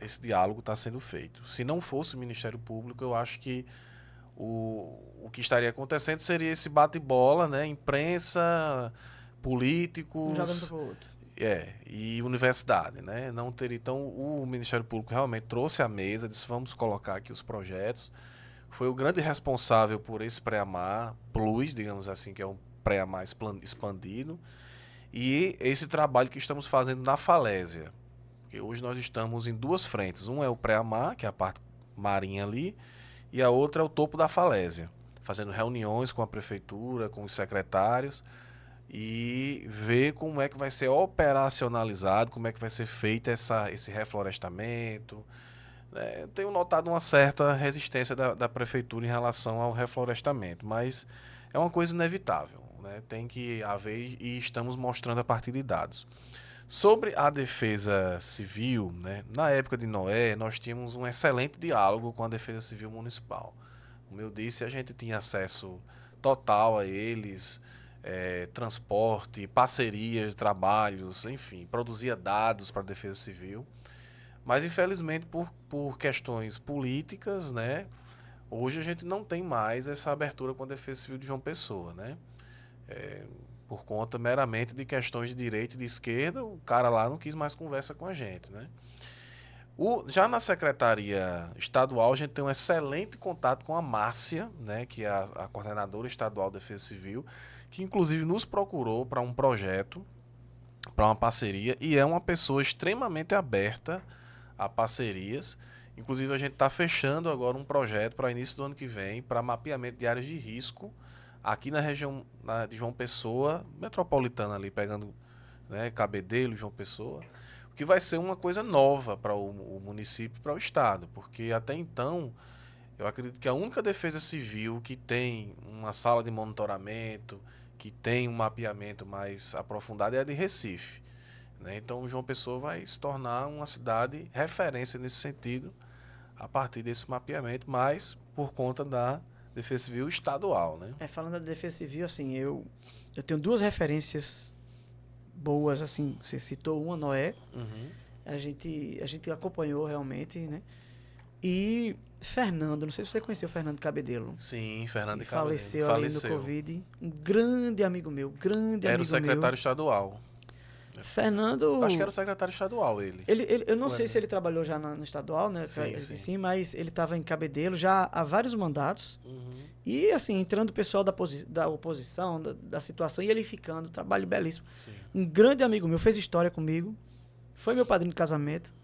esse diálogo está sendo feito. Se não fosse o Ministério Público, eu acho que o que estaria acontecendo seria esse bate-bola, né? Imprensa, políticos... Um jogando para o outro. E universidade, né? Então, o Ministério Público realmente trouxe à mesa, disse, vamos colocar aqui os projetos, foi o grande responsável por esse pré-amar plus, digamos assim, que é um pré-amar expandido, e esse trabalho que estamos fazendo na falésia. Porque hoje nós estamos em duas frentes. Um é o pré-amar, que é a parte marinha ali, e a outra é o topo da falésia, fazendo reuniões com a prefeitura, com os secretários, e ver como é que vai ser operacionalizado, como é que vai ser feito esse reflorestamento. Tenho notado uma certa resistência da prefeitura em relação ao reflorestamento, mas é uma coisa inevitável, né? Tem que haver e estamos mostrando a partir de dados. Sobre a defesa civil, né, na época de Noé, nós tínhamos um excelente diálogo com a defesa civil municipal. Como eu disse, a gente tinha acesso total a eles, transporte, parcerias de trabalhos, enfim, produzia dados para a defesa civil. Mas, infelizmente, por questões políticas, né, hoje a gente não tem mais essa abertura com a defesa civil de João Pessoa, né? Por conta meramente de questões de direita e de esquerda, o cara lá não quis mais conversa com a gente, né? Já na Secretaria Estadual, a gente tem um excelente contato com a Márcia, né, que é a coordenadora estadual de Defesa Civil, que inclusive nos procurou para um projeto, para uma parceria, e é uma pessoa extremamente aberta a parcerias. Inclusive, a gente está fechando agora um projeto para o início do ano que vem, para mapeamento de áreas de risco, aqui na região de João Pessoa, metropolitana ali, pegando, né, Cabedelo, João Pessoa, que vai ser uma coisa nova para o município e para o estado, porque até então eu acredito que a única defesa civil que tem uma sala de monitoramento, que tem um mapeamento mais aprofundado é a de Recife, né? Então João Pessoa vai se tornar uma cidade referência nesse sentido a partir desse mapeamento, mas por conta da defesa civil estadual, né? Falando da defesa civil, assim, eu tenho duas referências boas, assim, você citou uma, Noé, a gente acompanhou realmente, né? E Fernando, não sei se você conheceu o Fernando Cabedelo. Sim, Fernando que Cabedelo. faleceu ali no Covid. Um grande amigo meu, Era o secretário estadual. Fernando... Acho que era o secretário estadual, ele. Eu não sei se ele trabalhou já no estadual, né? Sim, mas ele estava em Cabedelo já há vários mandatos. E, assim, entrando o pessoal da oposição, da situação, e ele ficando, trabalho belíssimo. Sim. Um grande amigo meu, fez história comigo, foi meu padrinho de casamento,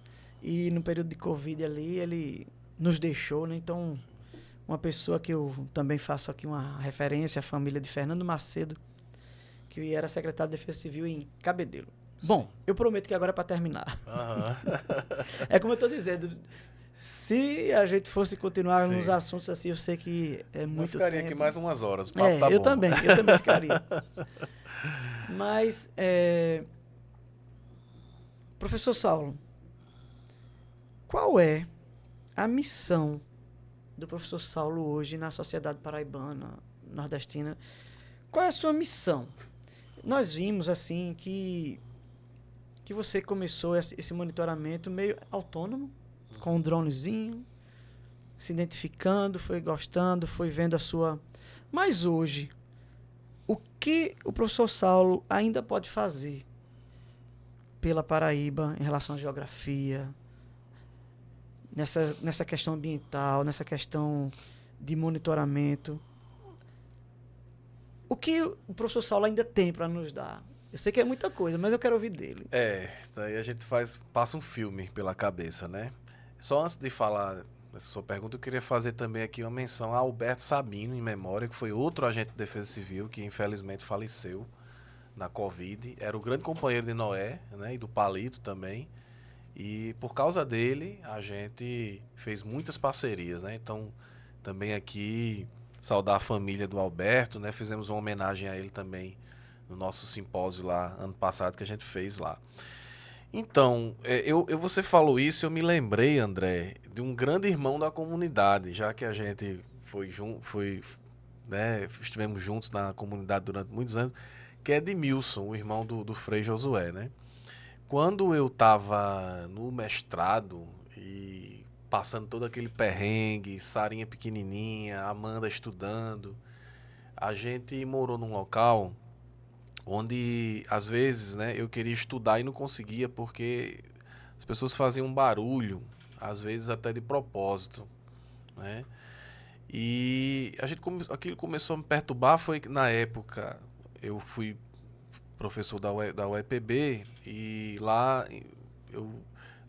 e no período de Covid ali, ele nos deixou, né? Então, uma pessoa que eu também faço aqui uma referência, a família de Fernando Macedo, que era secretário de Defesa Civil em Cabedelo. Bom, eu prometo que agora é para terminar. É como eu estou dizendo, se a gente fosse continuar nos assuntos assim, eu sei que é muito tempo. Eu ficaria aqui mais umas horas, o papo tá eu bom. também ficaria. Mas, professor Saulo, qual é a missão do professor Saulo hoje na sociedade paraibana, nordestina? Qual é a sua missão? Nós vimos, assim, que você começou esse monitoramento meio autônomo, com um dronezinho, se identificando, foi gostando, foi vendo a sua... Mas hoje, o que o professor Saulo ainda pode fazer pela Paraíba em relação à geografia, nessa questão ambiental, nessa questão de monitoramento? O que o professor Saulo ainda tem para nos dar? Eu sei que é muita coisa, mas eu quero ouvir dele. Daí a gente passa um filme pela cabeça, né? Só antes de falar dessa sua pergunta, eu queria fazer também aqui uma menção a Alberto Sabino, em memória, que foi outro agente de defesa civil que infelizmente faleceu na Covid. Era o grande companheiro de Noé, né? E do Palito também. E por causa dele, a gente fez muitas parcerias, né? Então, também aqui, saudar a família do Alberto, né? Fizemos uma homenagem a ele também no nosso simpósio lá, ano passado, que a gente fez lá. Então, você falou isso, eu me lembrei, André, de um grande irmão da comunidade, já que a gente estivemos juntos na comunidade durante muitos anos, que é Edmilson, o irmão do Frei Josué, né? Quando eu estava no mestrado e passando todo aquele perrengue, Sarinha pequenininha, Amanda estudando, a gente morou num local onde, às vezes, né, eu queria estudar e não conseguia porque as pessoas faziam barulho, às vezes até de propósito, né? E aquilo começou a me perturbar, foi que na época eu fui professor da UEPB e lá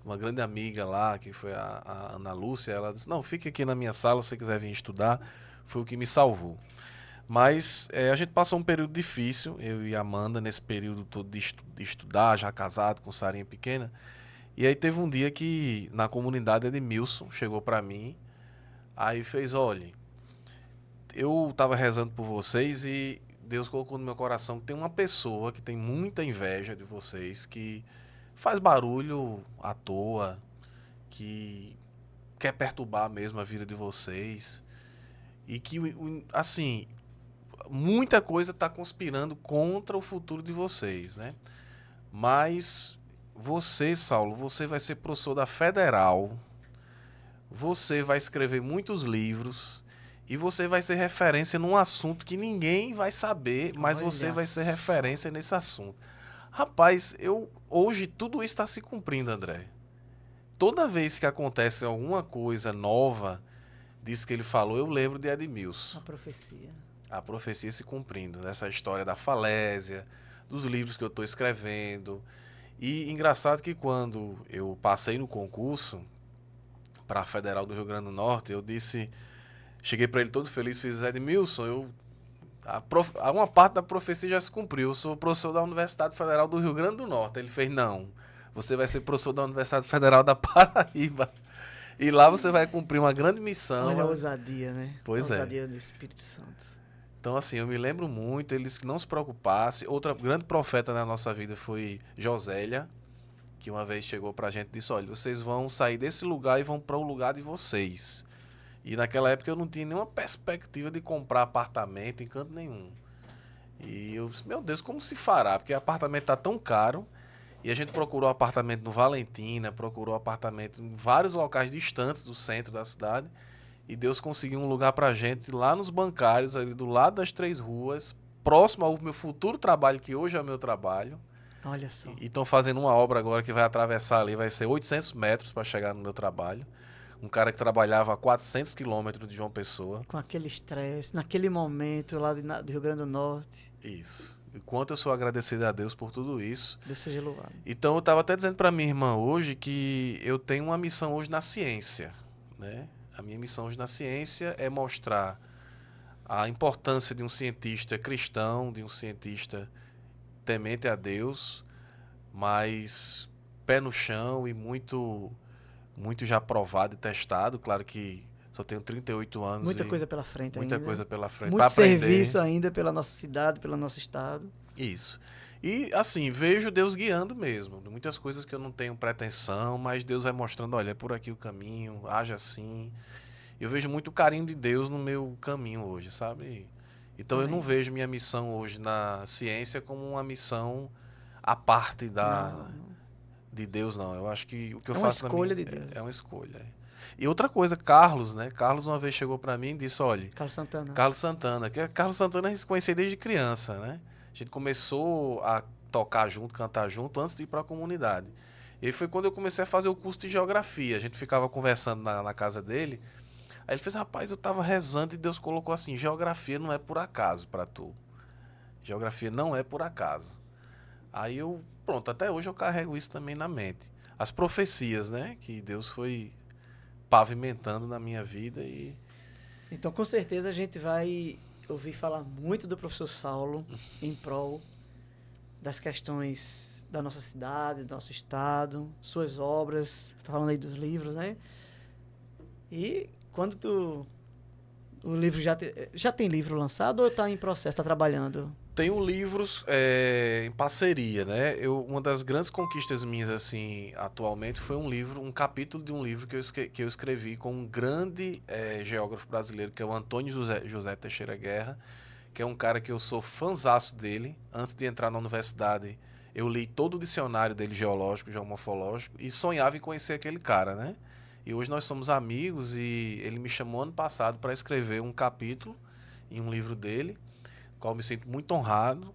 uma grande amiga lá, que foi a Ana Lúcia, ela disse, não, fique aqui na minha sala, se você quiser vir estudar, foi o que me salvou. Mas a gente passou um período difícil, eu e a Amanda, nesse período todo de estudar, já casado, com Sarinha pequena. E aí teve um dia que na comunidade Edmilson chegou pra mim, aí fez, olha, eu tava rezando por vocês e Deus colocou no meu coração que tem uma pessoa que tem muita inveja de vocês, que faz barulho à toa, que quer perturbar mesmo a vida de vocês. E que, assim, muita coisa está conspirando contra o futuro de vocês, né? Mas você, Saulo, você vai ser professor da Federal, você vai escrever muitos livros e você vai ser referência num assunto que ninguém vai saber, mas Olha você vai ser só. referência nesse assunto. Rapaz, hoje tudo isso está se cumprindo, André. Toda vez que acontece alguma coisa nova disso que ele falou, eu lembro de Edmilson. A profecia. A profecia se cumprindo, nessa história da falésia, dos livros que eu estou escrevendo. E engraçado que quando eu passei no concurso para a Federal do Rio Grande do Norte, eu disse, cheguei para ele todo feliz, fiz, Edmilson, uma parte da profecia já se cumpriu, eu sou professor da Universidade Federal do Rio Grande do Norte. Ele fez, não, você vai ser professor da Universidade Federal da Paraíba. E lá você vai cumprir uma grande missão. Olha a ousadia, né? Pois a ousadia do Espírito Santo. Então, assim, eu me lembro muito, eles que não se preocupassem. Outra grande profeta na nossa vida foi Josélia, que uma vez chegou pra gente e disse, olha, vocês vão sair desse lugar e vão para o lugar de vocês. E naquela época eu não tinha nenhuma perspectiva de comprar apartamento em canto nenhum. E eu disse, meu Deus, como se fará? Porque apartamento tá tão caro. E a gente procurou apartamento no Valentina, procurou apartamento em vários locais distantes do centro da cidade. E Deus conseguiu um lugar pra gente lá nos bancários, ali do lado das 3 ruas, próximo ao meu futuro trabalho, que hoje é o meu trabalho. Olha só. E estão fazendo uma obra agora que vai atravessar ali, vai ser 800 metros para chegar no meu trabalho. Um cara que trabalhava a 400 quilômetros de João Pessoa. Com aquele estresse, naquele momento lá do Rio Grande do Norte. Isso. E quanto eu sou agradecido a Deus por tudo isso. Deus seja louvado. Então eu estava até dizendo para minha irmã hoje que eu tenho uma missão hoje na ciência, né? A minha missão hoje na ciência é mostrar a importância de um cientista cristão, de um cientista temente a Deus, mas pé no chão e muito já provado e testado. Claro que só tenho 38 anos. Muita coisa pela frente muita ainda. coisa pela frente. Muito serviço ainda pela nossa cidade, pelo nosso estado. Isso. E, assim, vejo Deus guiando mesmo. Muitas coisas que eu não tenho pretensão, mas Deus vai mostrando, olha, é por aqui o caminho, haja assim. Eu vejo muito carinho de Deus no meu caminho hoje, sabe? Então eu não vejo minha missão hoje na ciência como uma missão à parte de Deus, não. Eu acho que o que eu faço na minha... É uma escolha de Deus. É uma escolha. E outra coisa, Carlos, né? Carlos uma vez chegou pra mim e disse, olha... Carlos Santana. Carlos Santana a gente se conhecia desde criança, né? A gente começou a tocar junto, cantar junto, antes de ir para a comunidade. E foi quando eu comecei a fazer o curso de geografia. A gente ficava conversando na casa dele. Aí ele fez, rapaz, eu tava rezando e Deus colocou assim, geografia não é por acaso para tu. Geografia não é por acaso. Aí pronto, até hoje eu carrego isso também na mente. As profecias, né? Que Deus foi pavimentando na minha vida e... Então, com certeza, a gente vai ouvir falar muito do professor Saulo em prol das questões da nossa cidade, do nosso estado, suas obras, você está falando aí dos livros, né? E quando o livro já tem livro lançado ou está em processo, está trabalhando? Tenho livros em parceria, né? Uma das grandes conquistas minhas, assim, atualmente, foi um capítulo de um livro que eu escrevi com um grande geógrafo brasileiro, que é o Antônio José Teixeira Guerra, que é um cara que eu sou fãzaço dele. Antes de entrar na universidade, eu li todo o dicionário dele, geológico, geomorfológico, e sonhava em conhecer aquele cara, né? E hoje nós somos amigos e ele me chamou ano passado para escrever um capítulo em um livro dele, qual me sinto muito honrado.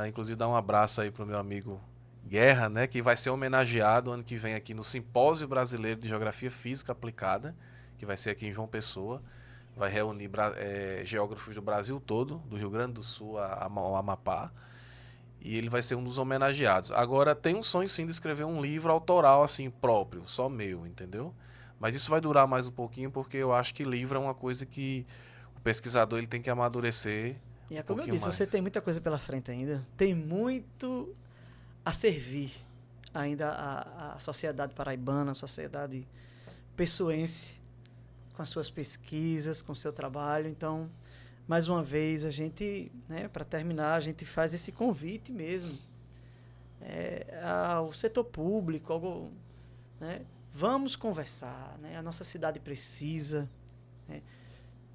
Inclusive dar um abraço aí pro meu amigo Guerra, né, que vai ser homenageado ano que vem aqui no Simpósio Brasileiro de Geografia Física Aplicada, que vai ser aqui em João Pessoa. vai reunir geógrafos do Brasil todo, do Rio Grande do Sul ao Amapá, e ele vai ser um dos homenageados. Agora, tem um sonho sim de escrever um livro autoral, assim, próprio, só meu, entendeu? Mas isso vai durar mais um pouquinho, porque eu acho que livro é uma coisa que o pesquisador ele tem que amadurecer E é um como eu pouquinho disse, mais. você tem muita coisa pela frente ainda. Tem muito a servir ainda a sociedade paraibana, a sociedade pessoense, com as suas pesquisas, com o seu trabalho. Então, mais uma vez, a gente, né, para terminar, a gente faz esse convite mesmo ao setor público, né? Vamos conversar, né? A nossa cidade precisa, né?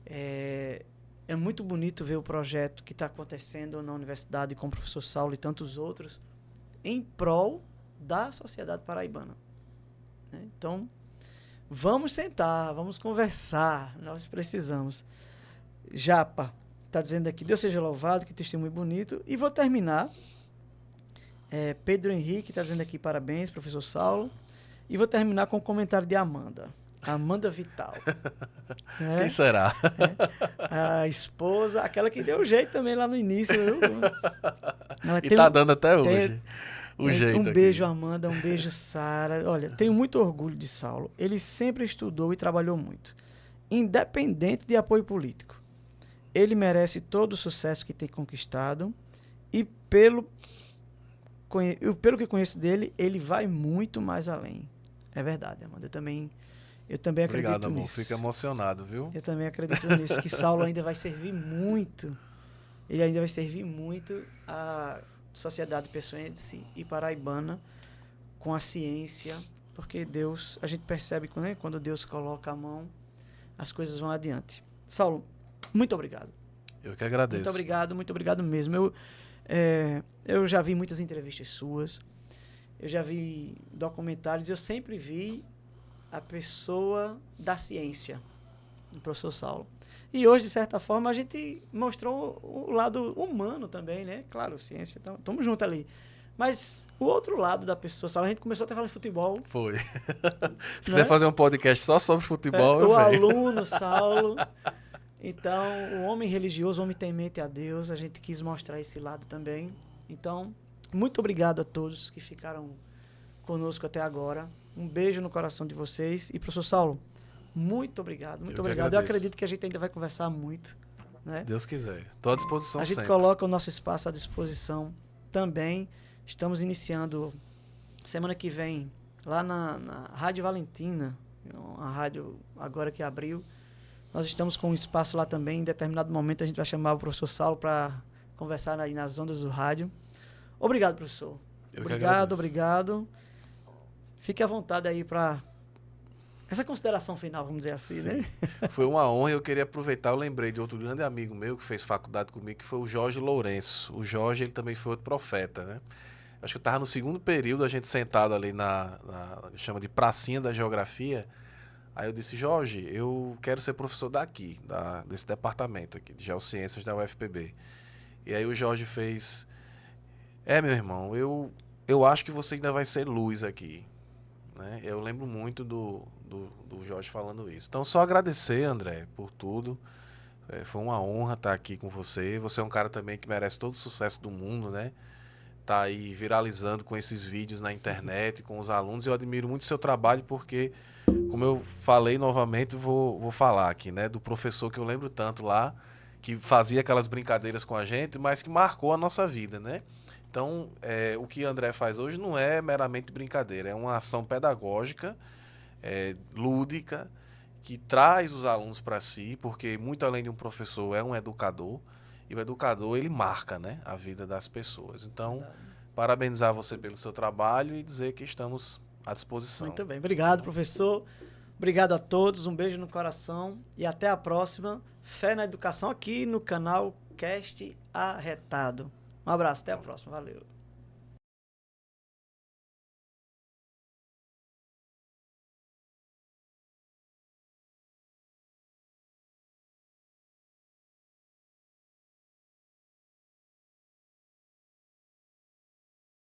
É muito bonito ver o projeto que está acontecendo na universidade com o professor Saulo e tantos outros em prol da sociedade paraibana, né? Então, vamos sentar, vamos conversar, nós precisamos. Japa está dizendo aqui, Deus seja louvado, que testemunho bonito. E vou terminar. Pedro Henrique está dizendo aqui, parabéns, professor Saulo. E vou terminar com um comentário de Amanda. Amanda Vital. Quem será? A esposa, aquela que deu jeito também lá no início. E tá dando até hoje. O jeito um beijo, aqui. Amanda, um beijo, Sara. Olha, tenho muito orgulho de Saulo. Ele sempre estudou e trabalhou muito, independente de apoio político. Ele merece todo o sucesso que tem conquistado e pelo que conheço dele, ele vai muito mais além. É verdade, Amanda. Eu também acredito Obrigado, amor. nisso. Fico emocionado, viu? Eu também acredito nisso, que Saulo ainda vai servir muito. Ele ainda vai servir muito à sociedade pessoense e paraibana com a ciência, porque Deus, a gente percebe que, né, quando Deus coloca a mão, as coisas vão adiante. Saulo, muito obrigado. Eu que agradeço. Muito obrigado mesmo. Eu já vi muitas entrevistas suas, eu já vi documentários, eu sempre vi a pessoa da ciência, o professor Saulo. E hoje, de certa forma, a gente mostrou o lado humano também, né? Claro, ciência, estamos juntos ali. Mas o outro lado da pessoa, Saulo, a gente começou até falando de futebol. Foi. Se quiser fazer um podcast só sobre futebol, o aluno, Saulo. Então, o homem religioso, o homem temente a Deus, a gente quis mostrar esse lado também. Então, muito obrigado a todos que ficaram conosco até agora. Um beijo no coração de vocês. E, professor Saulo, muito obrigado, muito obrigado. Eu acredito que a gente ainda vai conversar muito, né? Se Deus quiser. Estou à disposição sempre. A gente coloca o nosso espaço à disposição também. Estamos iniciando semana que vem lá na Rádio Valentina, uma rádio agora que abriu. Nós estamos com um espaço lá também. Em determinado momento a gente vai chamar o professor Saulo para conversar aí nas ondas do rádio. Obrigado, professor. Obrigado. Fique à vontade aí para essa consideração final, vamos dizer assim, Sim. né? Foi uma honra. Eu queria aproveitar, eu lembrei de outro grande amigo meu que fez faculdade comigo, que foi o Jorge Lourenço. O Jorge, ele também foi outro profeta, né? Acho que eu estava no segundo período, a gente sentado ali chama de pracinha da geografia. Aí eu disse, Jorge, eu quero ser professor daqui, desse departamento aqui, de Geociências da UFPB. E aí o Jorge fez, meu irmão, eu acho que você ainda vai ser luz aqui, né? Eu lembro muito do Jorge falando isso. Então, só agradecer, André, por tudo. Foi uma honra estar aqui com você. Você é um cara também que merece todo o sucesso do mundo, né? Tá aí viralizando com esses vídeos na internet, com os alunos. Eu admiro muito o seu trabalho porque, como eu falei novamente, vou falar aqui, né? Do professor que eu lembro tanto lá, que fazia aquelas brincadeiras com a gente, mas que marcou a nossa vida, né? Então, o que André faz hoje não é meramente brincadeira, é uma ação pedagógica, lúdica, que traz os alunos para si, porque muito além de um professor, é um educador, e o educador, ele marca, né, a vida das pessoas. Então, parabenizar você pelo seu trabalho e dizer que estamos à disposição. Muito bem, obrigado, professor. Obrigado a todos, um beijo no coração e até a próxima. Fé na Educação aqui no canal Cast Arretado. Um abraço, até a próxima. Valeu.